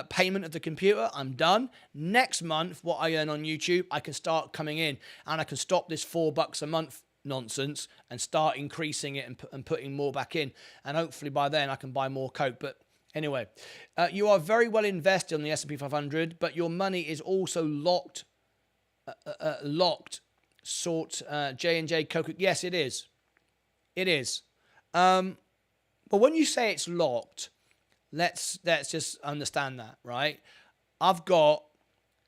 Speaker 1: payment of the computer, I'm done. Next month, what I earn on YouTube, I can start coming in, and I can stop this $4 a month nonsense and start increasing it and putting more back in. And hopefully by then I can buy more Coke. But anyway, you are very well invested on the S&P 500, but your money is also locked. Sort J&J Coke. Yes, it is. It is. But when you say it's locked, let's just understand that, right? I've got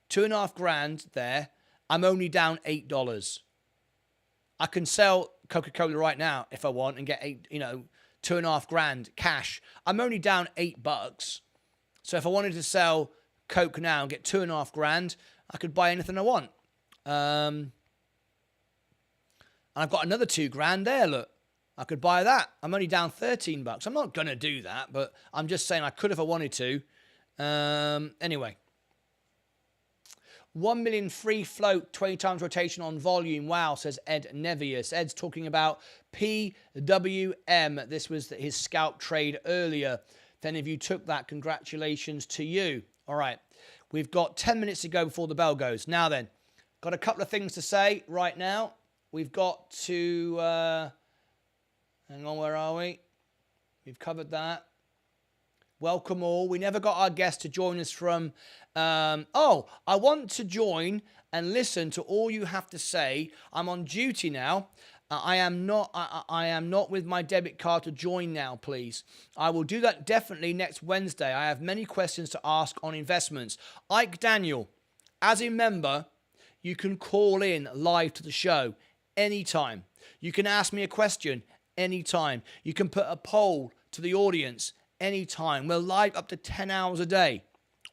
Speaker 1: 2.5 grand there. I'm only down $8. I can sell Coca-Cola right now if I want and get 2.5 grand cash. I'm only down $8. So if I wanted to sell Coke now and get 2.5 grand, I could buy anything I want. And I've got another 2 grand there, look. I could buy that. I'm only down $13. I'm not going to do that, but I'm just saying I could if I wanted to. Anyway. 1 million free float, 20 times rotation on volume. Wow, says Ed Nevius. Ed's talking about PWM. This was his scalp trade earlier. If any of you took that, congratulations to you. All right, we've got 10 minutes to go before the bell goes. Now then, got a couple of things to say right now. We've got to... hang on, where are we? We've covered that. Welcome all. We never got our guest to join us from... I want to join and listen to all you have to say. I'm on duty now. I am not with my debit card to join now, please. I will do that definitely next Wednesday. I have many questions to ask on investments. Ike Daniel, as a member, you can call in live to the show anytime. You can ask me a question anytime. You can put a poll to the audience anytime. We're live up to 10 hours a day.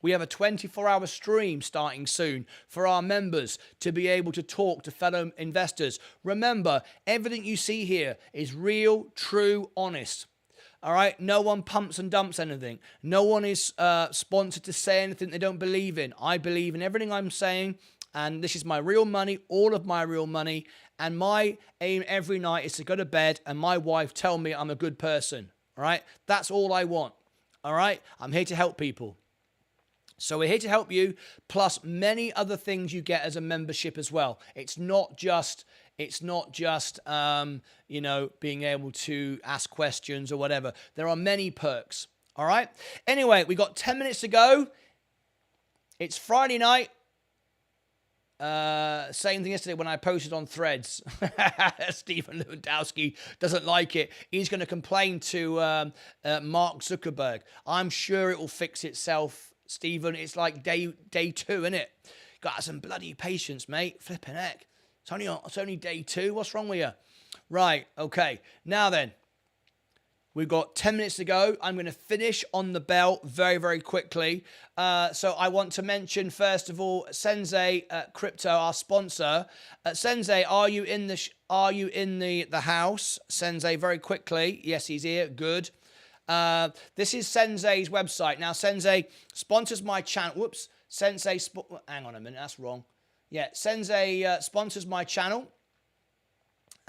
Speaker 1: We have a 24-hour stream starting soon for our members to be able to talk to fellow investors. Remember, everything you see here is real, true, honest. All right? No one pumps and dumps anything. No one is sponsored to say anything they don't believe in. I believe in everything I'm saying, and this is my real money, all of my real money, and my aim every night is to go to bed and my wife tell me I'm a good person. All right? That's all I want. All right? I'm here to help people. So we're here to help you, plus many other things you get as a membership as well. It's not just being able to ask questions or whatever. There are many perks. All right? Anyway, we got 10 minutes to go. It's Friday night. Same thing yesterday when I posted on Threads. Stephen Lewandowski doesn't like it. He's going to complain to Mark Zuckerberg. I'm sure it will fix itself, Stephen. It's like day 2, isn't it? Got some bloody patience, mate. Flipping heck. It's only day 2. What's wrong with you? Right. Okay. Now then, We've got 10 minutes to go. I'm going to finish on the bell very, very quickly. So I want to mention, first of all, Sensei Crypto, our sponsor. Sensei, are you in the house? Sensei, very quickly. Yes, he's here. Good. This is Sensei's website. Now, Sensei sponsors my channel. Whoops. Hang on a minute. That's wrong. Yeah, Sensei sponsors my channel.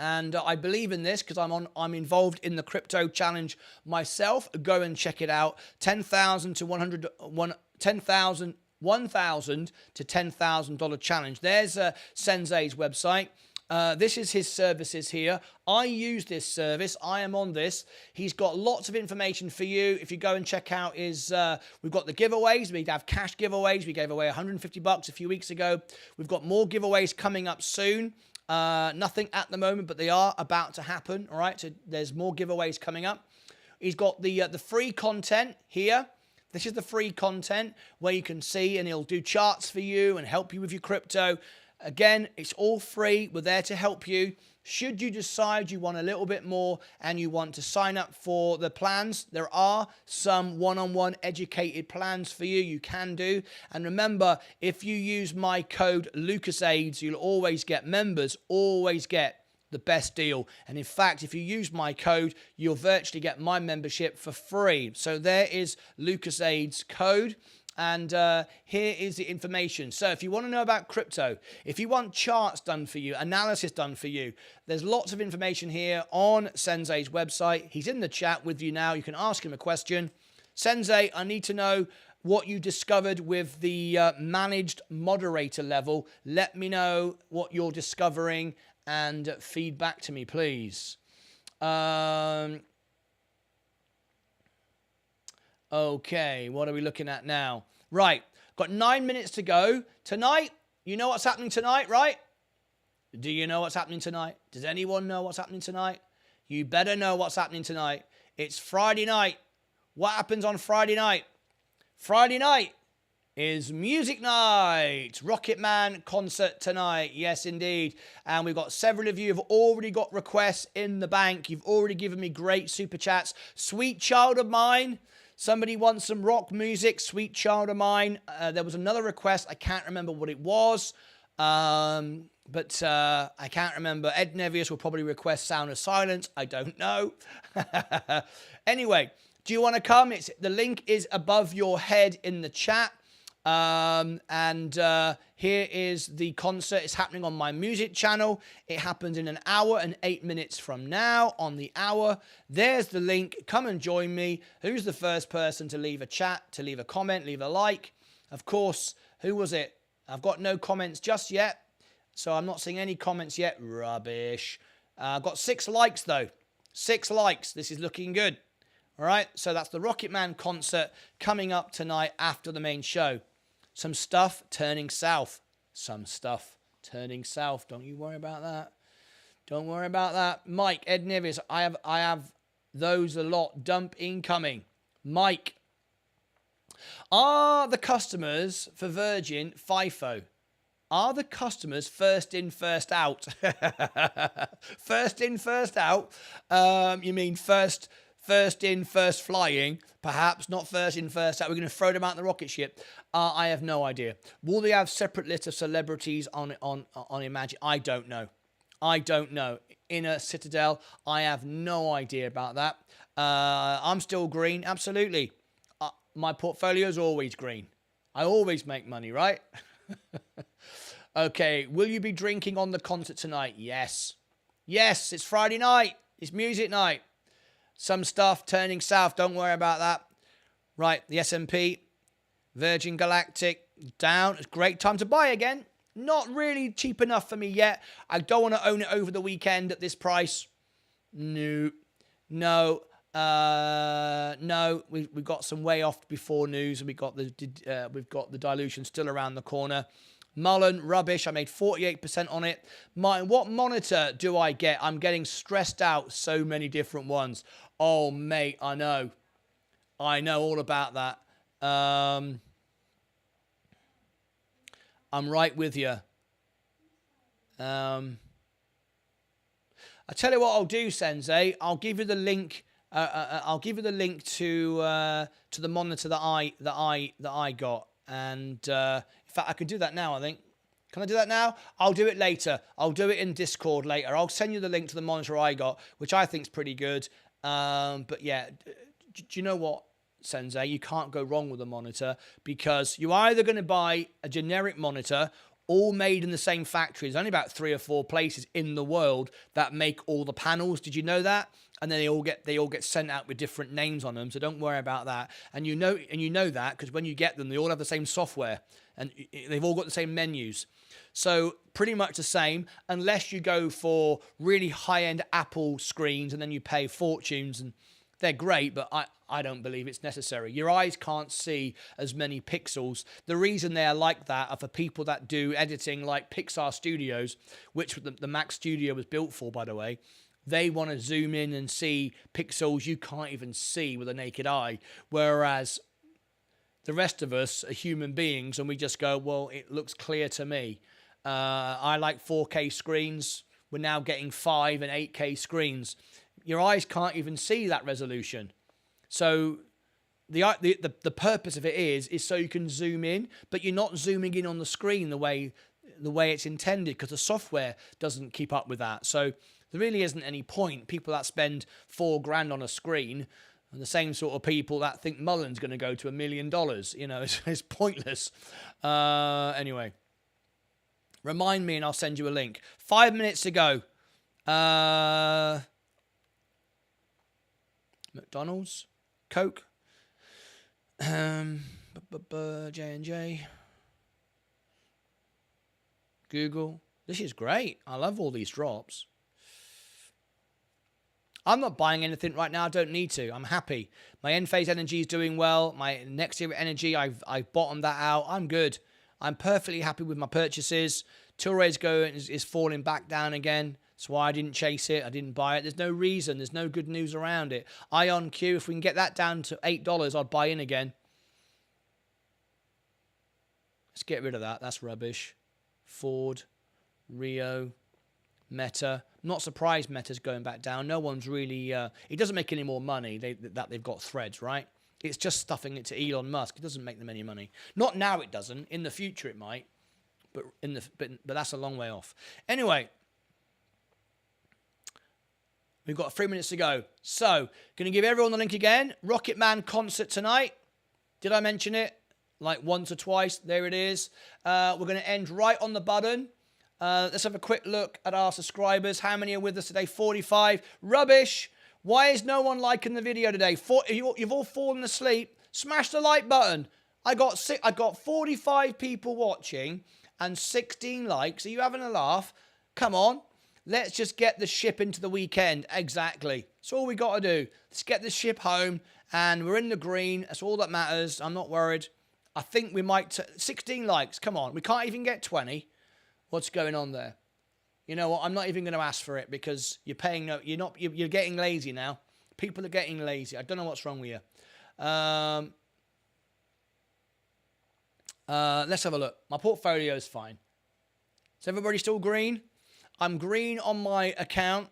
Speaker 1: And I believe in this because I'm involved in the crypto challenge myself. Go and check it out. 10,000 to 1,000 to $10,000 challenge. There's Sensei's website. This is his services here. I use this service. I am on this. He's got lots of information for you. If you go and check out his, we've got the giveaways. We have cash giveaways. We gave away $150 a few weeks ago. We've got more giveaways coming up soon. Nothing at the moment, but they are about to happen. All right, so there's more giveaways coming up. He's got the free content here. This is the free content where you can see, and he'll do charts for you and help you with your crypto. Again, it's all free. We're there to help you. Should you decide you want a little bit more and you want to sign up for the plans, there are some one-on-one educated plans for you. You can do. And remember, if you use my code LucasAids, you'll always get members, always get the best deal. And in fact, if you use my code, you'll virtually get my membership for free. So there is LucasAids code. And here is the information. So if you want to know about crypto, if you want charts done for you, analysis done for you, there's lots of information here on Sensei's website. He's in the chat with you now. You can ask him a question. Sensei, I need to know what you discovered with the managed moderator level. Let me know what you're discovering and feedback to me, please. Okay, what are we looking at now? Right, got 9 minutes to go. Tonight, you know what's happening tonight, right? Do you know what's happening tonight? Does anyone know what's happening tonight? You better know what's happening tonight. It's Friday night. What happens on Friday night? Friday night is music night. Rocket Man concert tonight. Yes, indeed. And we've got several of you have already got requests in the bank. You've already given me great super chats. Sweet Child of Mine. Somebody wants some rock music, Sweet Child of Mine. There was another request. I can't remember what it was, but I can't remember. Ed Nevius will probably request Sound of Silence. I don't know. Anyway, do you want to come? The link is above your head in the chat. Here is the concert. It's happening on my music channel. It happens in an hour and 8 minutes from now on the hour. There's the link. Come and join me. Who's the first person to leave a chat, to leave a comment, leave a like? Of course, who was it? I've got no comments just yet. So I'm not seeing any comments yet. Rubbish. I've got 6 likes though. 6 likes. This is looking good. All right. So that's the Rocket Man concert coming up tonight after the main show. Some stuff turning south. Some stuff turning south. Don't you worry about that. Don't worry about that. Mike, Ed Nevis, I have those a lot. Dump incoming. Mike. Are the customers for Virgin FIFO? Are the customers first in, first out? First in, first out? You mean first in, first flying, perhaps not first in, first out. We're going to throw them out in the rocket ship. I have no idea. Will they have separate lists of celebrities on Imagine? I don't know. I don't know. In a Citadel, I have no idea about that. I'm still green, absolutely. My portfolio is always green. I always make money, right? Okay, will you be drinking on the concert tonight? Yes. Yes, it's Friday night. It's music night. Some stuff turning south. Don't worry about that. Right, the S&P, Virgin Galactic, down. It's a great time to buy again. Not really cheap enough for me yet. I don't want to own it over the weekend at this price. No. We got some way off before news, and we've got the dilution still around the corner. Mullen, rubbish. I made 48% on it. What monitor do I get? I'm getting stressed out. So many different ones. Oh, mate, I know. I know all about that. I'm right with you. I tell you what I'll do, Sensei. I'll give you the link I'll give you the link to the monitor that I got, and in fact I can do that now. I think. Can I do that now? I'll do it later. I'll do it in Discord later. I'll send you the link to the monitor I got, which I think is pretty good. But yeah, do you know what, Sensei? You can't go wrong with a monitor, because you're either going to buy a generic monitor, all made in the same factory. There's only about 3 or 4 places in the world that make all the panels. Did you know that? And then they all get sent out with different names on them. So don't worry about that. And you know that because when you get them, they all have the same software and they've all got the same menus. So pretty much the same, unless you go for really high-end Apple screens and then you pay fortunes, and they're great, but I don't believe it's necessary. Your eyes can't see as many pixels. The reason they are like that are for people that do editing like Pixar Studios, which the Mac Studio was built for, by the way. They want to zoom in and see pixels you can't even see with a naked eye, whereas the rest of us are human beings and we just go, well, it looks clear to me. I like 4K screens. We're now getting 5 and 8K screens. Your eyes can't even see that resolution. So the purpose of it is so you can zoom in, but you're not zooming in on the screen the way it's intended, because the software doesn't keep up with that. So there really isn't any point. People that spend $4,000 on a screen are the same sort of people that think Mullen's going to go to $1 million. You know, it's pointless. Anyway, remind me and I'll send you a link. 5 minutes to go. McDonald's, Coke, J&J, Google. This is great. I love all these drops. I'm not buying anything right now. I don't need to. I'm happy. My Enphase energy is doing well. My next year energy, I've bottomed that out. I'm good. I'm perfectly happy with my purchases. Tilray's is falling back down again. That's why I didn't chase it. I didn't buy it. There's no reason. There's no good news around it. IonQ, if we can get that down to $8, I'd buy in again. Let's get rid of that. That's rubbish. Ford, Rio, Meta. I'm not surprised Meta's going back down. No one's really... it doesn't make any more money that they've got Threads, right? It's just stuffing it to Elon Musk. It doesn't make them any money. Not now it doesn't. In the future it might. But that's a long way off. Anyway... We've got 3 minutes to go. So, going to give everyone the link again. Rocket Man concert tonight. Did I mention it? Like once or twice. There it is. We're going to end right on the button. Let's have a quick look at our subscribers. How many are with us today? 45. Rubbish. Why is no one liking the video today? You've all fallen asleep. Smash the like button. I got 45 people watching and 16 likes. Are you having a laugh? Come on. Let's just get the ship into the weekend. Exactly. That's all we got to do. Let's get the ship home and we're in the green. That's all that matters. I'm not worried. I think we might... 16 likes. Come on. We can't even get 20. What's going on there? You know what? I'm not even going to ask for it because you're paying no... You're getting lazy now. People are getting lazy. I don't know what's wrong with you. Let's have a look. My portfolio is fine. Is everybody still green? I'm green on my account.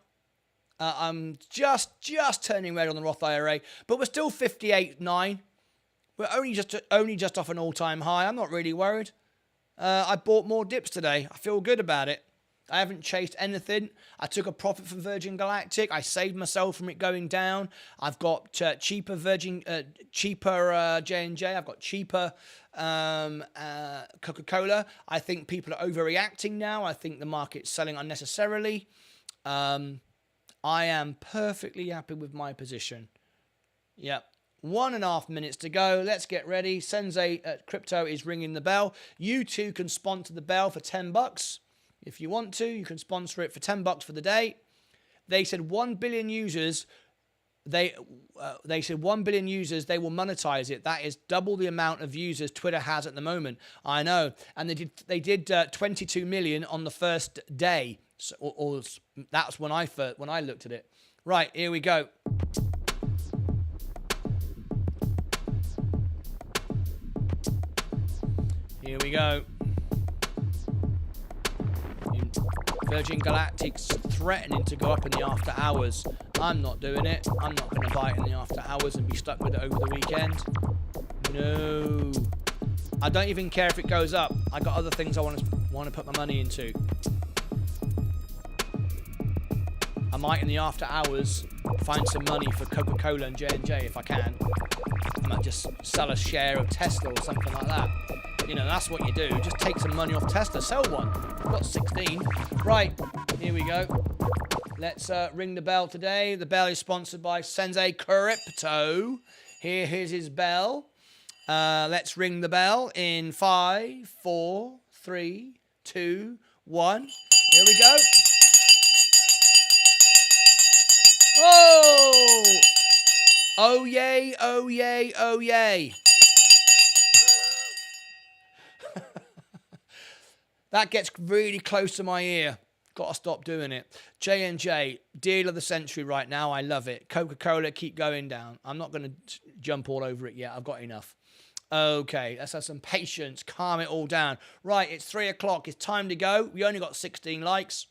Speaker 1: I'm just turning red on the Roth IRA, but we're still 58.9. We're only just off an all-time high. I'm not really worried. I bought more dips today. I feel good about it. I haven't chased anything. I took a profit from Virgin Galactic. I saved myself from it going down. I've got cheaper J&J. I've got cheaper Coca-Cola. I think people are overreacting now. I think the market's selling unnecessarily. I am perfectly happy with my position. Yep. 1.5 minutes to go. Let's get ready. Sensei Crypto is ringing the bell. You too can sponsor the bell for $10. If you want to, you can sponsor it for $10 for the day. They said 1 billion users. They said 1 billion users. They will monetize it. That is double the amount of users Twitter has at the moment. I know, and they did 22 million on the first day. So, or that's when I looked at it. Right, here we go. Here we go. Virgin Galactic's threatening to go up in the after hours. I'm not doing it. I'm not going to buy it in the after hours and be stuck with it over the weekend. No. I don't even care if it goes up. I got other things I want to put my money into. I might in the after hours find some money for Coca-Cola and J&J if I can. I might just sell a share of Tesla or something like that. You know, that's what you do. Just take some money off Tesla. Sell one. I've got 16. Right, here we go. Let's ring the bell today. The bell is sponsored by Sensei Crypto. Here's his bell. Let's ring the bell in 5, 4, 3, 2, 1. Here we go. Oh! Oh yay, oh yay, oh yay. That gets really close to my ear. Got to stop doing it. J&J, deal of the century right now. I love it. Coca-Cola, keep going down. I'm not going to jump all over it yet. I've got enough. Okay, let's have some patience. Calm it all down. Right, it's 3 o'clock. It's time to go. We only got 16 likes.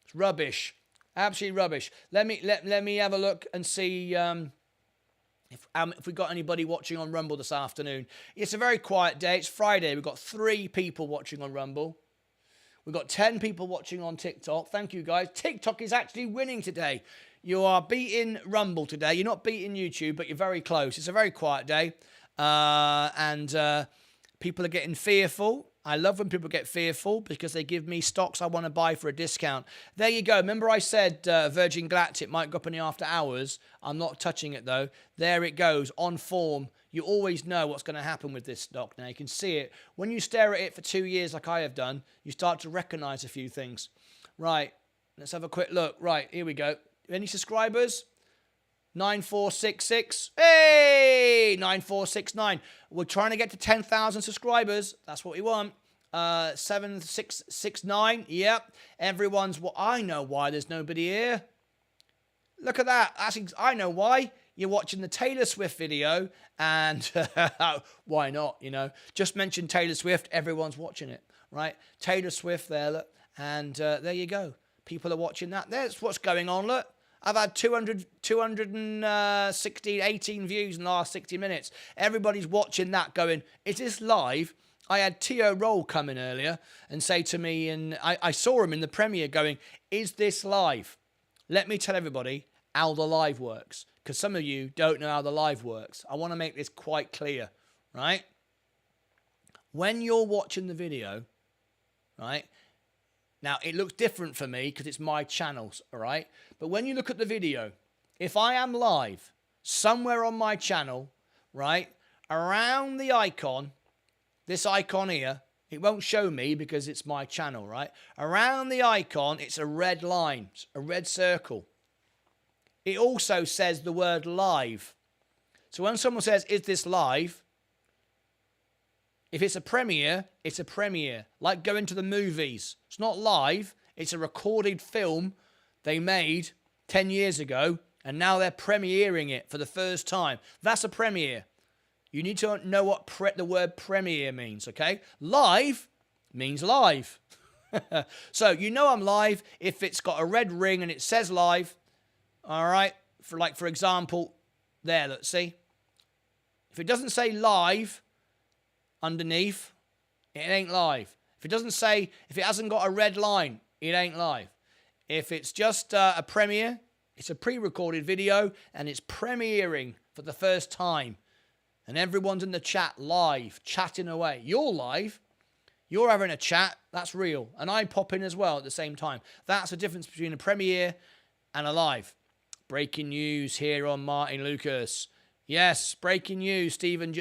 Speaker 1: It's rubbish. Absolutely rubbish. Let me have a look and see if we got anybody watching on Rumble this afternoon. It's a very quiet day. It's Friday. We've got 3 people watching on Rumble. We've got 10 people watching on TikTok. Thank you, guys. TikTok is actually winning today. You are beating Rumble today. You're not beating YouTube, but you're very close. It's a very quiet day. And people are getting fearful. I love when people get fearful because they give me stocks I want to buy for a discount. There you go. Remember I said Virgin Galactic might go up in the after hours. I'm not touching it, though. There it goes, on form. You always know what's going to happen with this stock now. You can see it. When you stare at it for 2 years like I have done, you start to recognize a few things. Right, let's have a quick look. Right, here we go. Any subscribers? 9466. Hey, 9469. We're trying to get to 10,000 subscribers. That's what we want. 7669. Yep. Everyone's. Well, I know why there's nobody here. Look at that. I know why. You're watching the Taylor Swift video, and why not? You know, just mention Taylor Swift. Everyone's watching it, right? Taylor Swift there, look, and there you go. People are watching that. There's what's going on. Look. I've had 18 views in the last 60 minutes. Everybody's watching that going, is this live? I had Tio Roll come in earlier and say to me, and I saw him in the premiere going, is this live? Let me tell everybody how the live works, because some of you don't know how the live works. I want to make this quite clear, right? When you're watching the video, right? Now, it looks different for me because it's my channels, all right? But when you look at the video, if I am live somewhere on my channel, right, around the icon, this icon here, it won't show me because it's my channel, right? Around the icon, it's a red line, a red circle. It also says the word live. So when someone says, is this live? If it's a premiere, it's a premiere. Like going to the movies. It's not live. It's a recorded film they made 10 years ago, and now they're premiering it for the first time. That's a premiere. You need to know what the word premiere means, okay? Live means live. So you know I'm live if it's got a red ring and it says live. All right? For example, there, let's see. If it doesn't say live underneath, it ain't live. If it hasn't got a red line, it ain't live. If it's just a premiere, it's a pre-recorded video and it's premiering for the first time. And everyone's in the chat live, chatting away. You're live. You're having a chat. That's real. And I pop in as well at the same time. That's the difference between a premiere and a live. Breaking news here on Martyn Lucas. Yes, breaking news, Stephen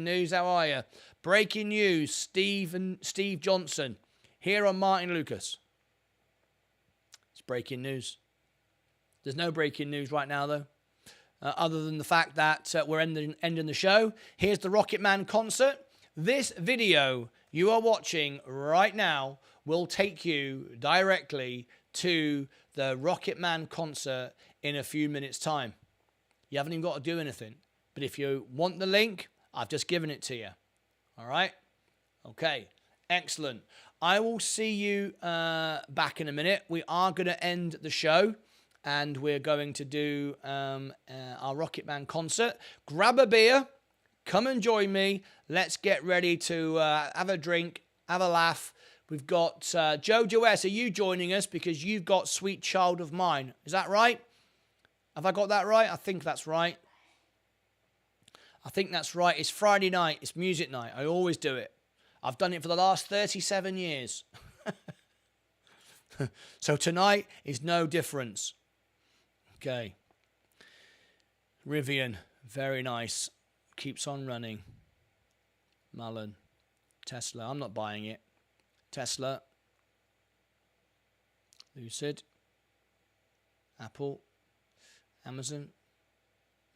Speaker 1: News, how are you? Breaking news, Steve Johnson, here on Martyn Lucas. It's breaking news. There's no breaking news right now, though, other than the fact that we're ending the show. Here's the Rocket Man concert. This video you are watching right now will take you directly to the Rocket Man concert in a few minutes' time. You haven't even got to do anything. But if you want the link, I've just given it to you. All right? Okay. Excellent. I will see you back in a minute. We are going to end the show, and we're going to do our Rocket Man concert. Grab a beer. Come and join me. Let's get ready to have a drink, have a laugh. We've got Jojo S. Are you joining us? Because you've got Sweet Child of Mine. Is that right? Have I got that right? I think that's right. I think that's right. It's Friday night. It's music night. I always do it. I've done it for the last 37 years. So tonight is no difference. Okay. Rivian. Very nice. Keeps on running. Mullen. Tesla. I'm not buying it. Tesla. Lucid. Apple. Amazon.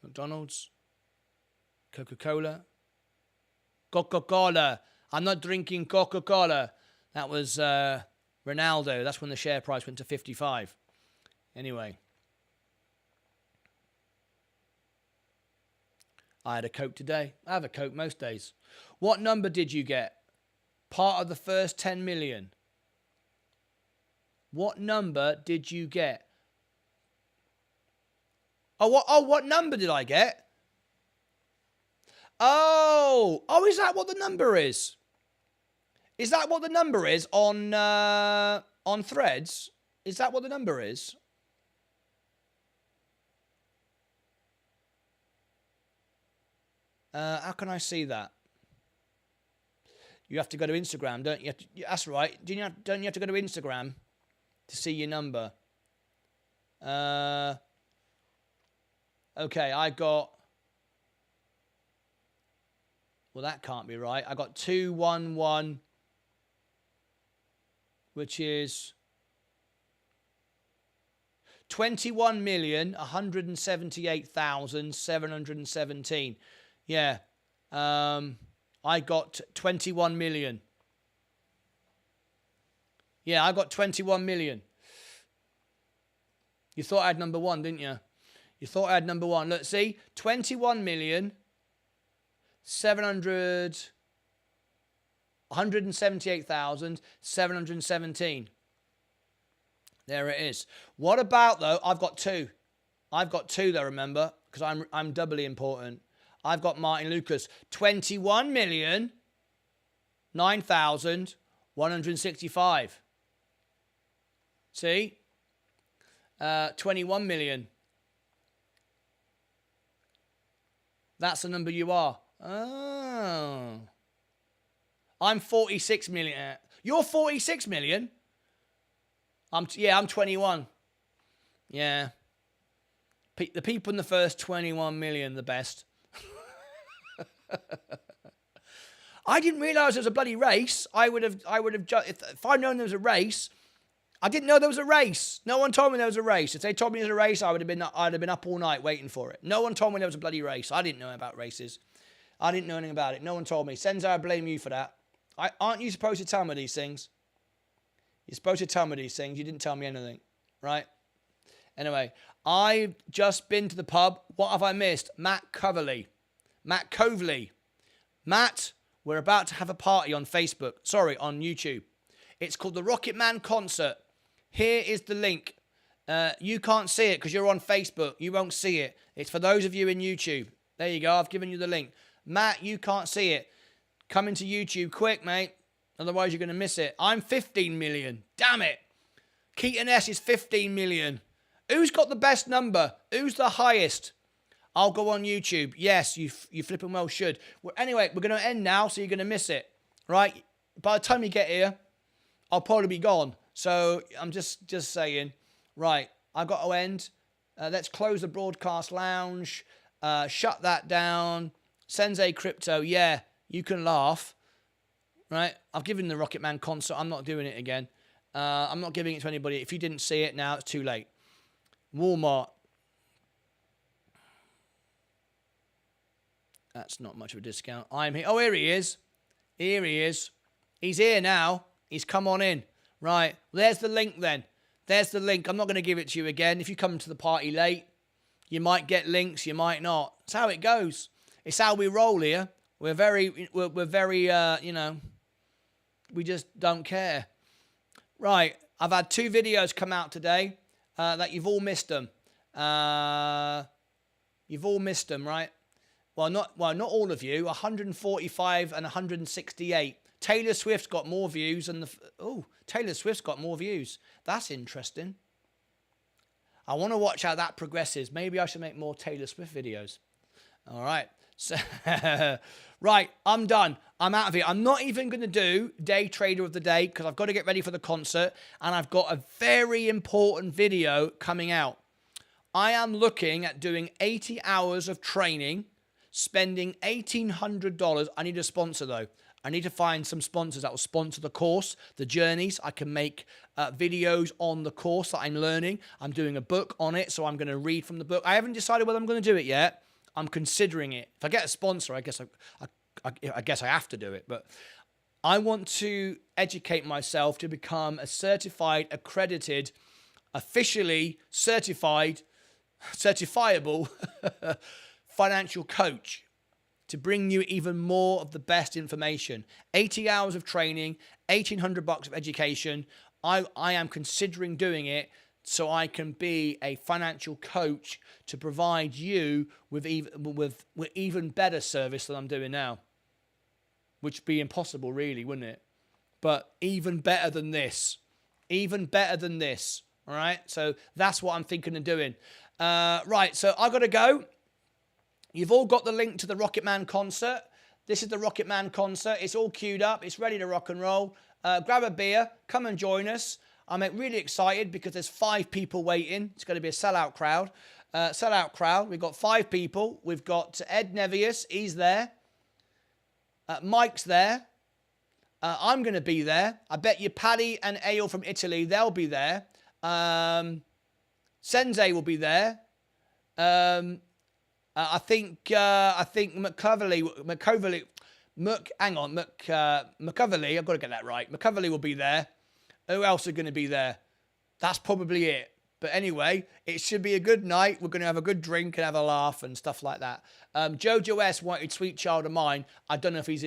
Speaker 1: McDonald's. Coca-Cola. Coca-Cola. I'm not drinking Coca-Cola. That was Ronaldo. That's when the share price went to 55. Anyway. I had a Coke today. I have a Coke most days. What number did you get? Part of the first 10 million. What number did you get? What number did I get? Oh, is that what the number is? Is that what the number is on Threads? Is that what the number is? How can I see that? You have to go to Instagram, don't you? That's right. Don't you have to go to Instagram to see your number? Okay, I got... Well, that can't be right. I got 211, which is 21,178,717. Yeah. I got 21 million. Yeah, I got 21 million. You thought I had number one, didn't you? You thought I had number one. Look, see? 21 million. 178,717. There it is. What about, though, I've got two. I've got two, though, remember, because I'm doubly important. I've got Martyn Lucas. 21,009,165. See? 21 million. That's the number you are. Oh. I'm 46 million. You're 46 million? I'm 21. Yeah. The people in the first 21 million, the best. I didn't realise there was a bloody race. I would have if I'd known there was a race. I didn't know there was a race. No one told me there was a race. If they told me there was a race, I'd have been up all night waiting for it. No one told me there was a bloody race. I didn't know about races. I didn't know anything about it. No one told me. Senzo, I blame you for that. Aren't you supposed to tell me these things? You're supposed to tell me these things. You didn't tell me anything, right? Anyway, I've just been to the pub. What have I missed? Matt Coverley. Matt, we're about to have a party on Facebook. Sorry, on YouTube. It's called the Rocket Man Concert. Here is the link. You can't see it because you're on Facebook. You won't see it. It's for those of you in YouTube. There you go. I've given you the link. Matt, you can't see it. Come into YouTube quick, mate. Otherwise, you're going to miss it. I'm 15 million. Damn it. Keaton S is 15 million. Who's got the best number? Who's the highest? I'll go on YouTube. Yes, you flipping well should. Well, anyway, we're going to end now, so you're going to miss it. Right? By the time you get here, I'll probably be gone. So I'm just saying. Right, I've got to end. Let's close the broadcast lounge. Shut that down. Sensei Crypto, yeah, you can laugh. Right? I've given the Rocket Man concert. I'm not doing it again. I'm not giving it to anybody. If you didn't see it now, it's too late. Walmart. That's not much of a discount. I'm here. Oh, here he is. Here he is. He's here now. He's come on in. Right. There's the link then. There's the link. I'm not going to give it to you again. If you come to the party late, you might get links. You might not. It's how it goes. It's how we roll here. We're very, don't care. Right, I've had 2 videos come out today that you've all missed them. You've all missed them, right? Well, not all of you. 145 and 168. Taylor Swift's got more views than Taylor Swift's got more views. That's interesting. I want to watch how that progresses. Maybe I should make more Taylor Swift videos. All right. So, right, I'm done. I'm out of here. I'm not even going to do Day Trader of the Day because I've got to get ready for the concert and I've got a very important video coming out. I am looking at doing 80 hours of training, spending $1,800. I need a sponsor though. I need to find some sponsors that will sponsor the course, the journeys. I can make videos on the course that I'm learning. I'm doing a book on it, so I'm going to read from the book. I haven't decided whether I'm going to do it yet. I'm considering it. If I get a sponsor, I guess I have to do it. But I want to educate myself to become a certified, accredited, officially certifiable financial coach to bring you even more of the best information. 80 hours of training, $1,800 of education. I am considering doing it so I can be a financial coach to provide you with even better service than I'm doing now. Which would be impossible really, wouldn't it? But even better than this. Even better than this. All right? So that's what I'm thinking of doing. Right, so I've got to go. You've all got the link to the Rocket Man concert. This is the Rocket Man concert. It's all queued up. It's ready to rock and roll. Grab a beer. Come and join us. I'm really excited because there's 5 people waiting. It's going to be a sellout crowd. We've got 5 people. We've got Ed Nevius. He's there. Mike's there. I'm going to be there. I bet you Paddy and Ale from Italy, they'll be there. Sensei will be there. I think McCoverley, I've got to get that right. McCoverley will be there. Who else are going to be there? That's probably it. But anyway, it should be a good night. We're going to have a good drink and have a laugh and stuff like that. Jojo S wanted Sweet Child of Mine. I don't know if he's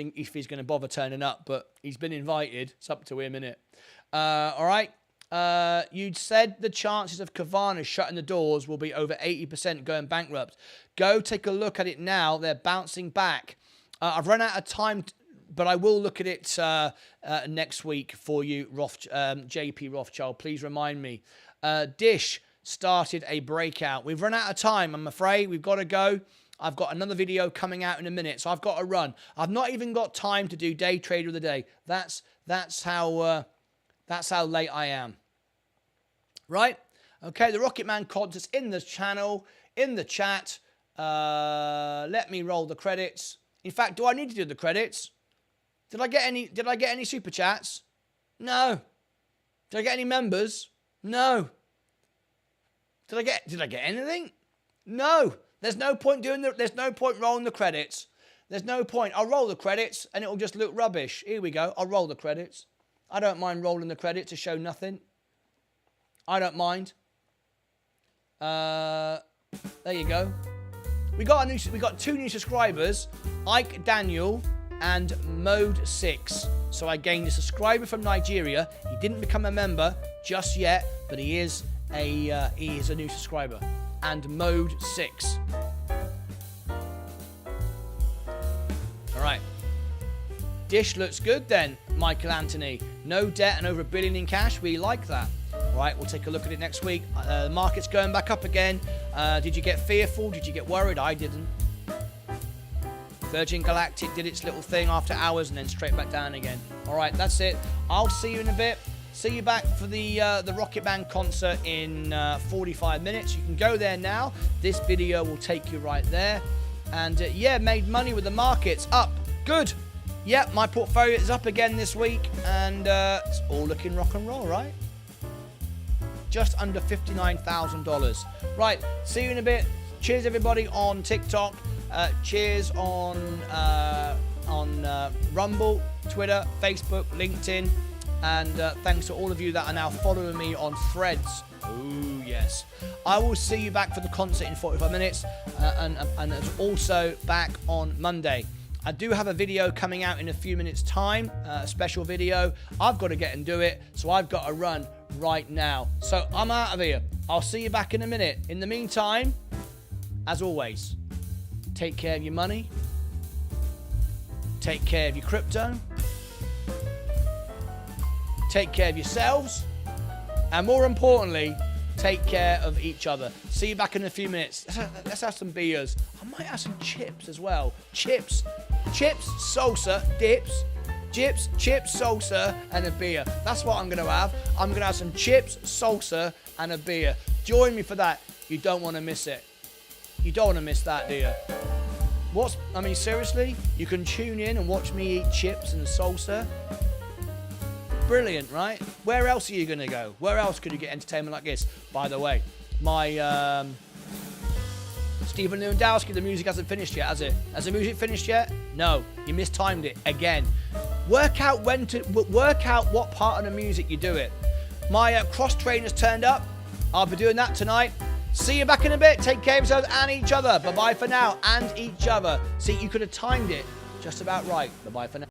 Speaker 1: going to bother turning up, but he's been invited. It's up to him, innit? All right. You'd said the chances of Kavanaugh shutting the doors will be over 80% going bankrupt. Go take a look at it now. They're bouncing back. I've run out of time, but I will look at it next week for you, JP Rothschild. Please remind me. Dish started a breakout. We've run out of time, I'm afraid. We've got to go. I've got another video coming out in a minute, so I've got to run. I've not even got time to do Day Trader of the Day. That's how late I am. Right? Okay, the Rocket Man contest in the channel, in the chat. Let me roll the credits. In fact, do I need to do the credits? Did I get any super chats? No. Did I get any members? No. Did I get anything? No. There's no point rolling the credits. There's no point. I'll roll the credits and it'll just look rubbish. Here we go. I'll roll the credits. I don't mind rolling the credits to show nothing. I don't mind. There you go. We got 2 new subscribers, Ike Daniel and Mode 6. So I gained a subscriber from Nigeria. He didn't become a member just yet, but he is a new subscriber. And Mode 6. All right. Dish looks good then, Michael Anthony. No debt and over $1 billion in cash. We like that. All right, we'll take a look at it next week. The market's going back up again. Did you get fearful? Did you get worried? I didn't. Virgin Galactic did its little thing after hours and then straight back down again. All right, that's it. I'll see you in a bit. See you back for the Rocket Man concert in 45 minutes. You can go there now. This video will take you right there. And yeah, made money with the markets. Up. Good. Yep, my portfolio is up again this week. And it's all looking rock and roll, right? Just under $59,000. Right, see you in a bit. Cheers, everybody, on TikTok. Cheers on Rumble, Twitter, Facebook, LinkedIn. And thanks to all of you that are now following me on Threads. Oh, yes. I will see you back for the concert in 45 minutes. And it's also back on Monday. I do have a video coming out in a few minutes' time, a special video. I've got to get and do it, so I've got to run right now. So I'm out of here. I'll see you back in a minute. In the meantime, as always, take care of your money, take care of your crypto, take care of yourselves, and more importantly, take care of each other. See you back in a few minutes. Let's have some beers. I might have some chips as well. Chips, salsa, dips, chips, salsa, and a beer. That's what I'm going to have. I'm going to have some chips, salsa, and a beer. Join me for that. You don't want to miss it. You don't want to miss that, do you? I mean, seriously? You can tune in and watch me eat chips and salsa. Brilliant, right? Where else are you going to go? Where else could you get entertainment like this? By the way, my Stephen Lewandowski, the music hasn't finished yet, has it? Has the music finished yet? No, you mistimed it again. Work out what part of the music you do it. My cross trainers turned up. I'll be doing that tonight. See you back in a bit. Take care of yourselves and each other. Bye-bye for now. And each other. See, you could have timed it just about right. Bye-bye for now.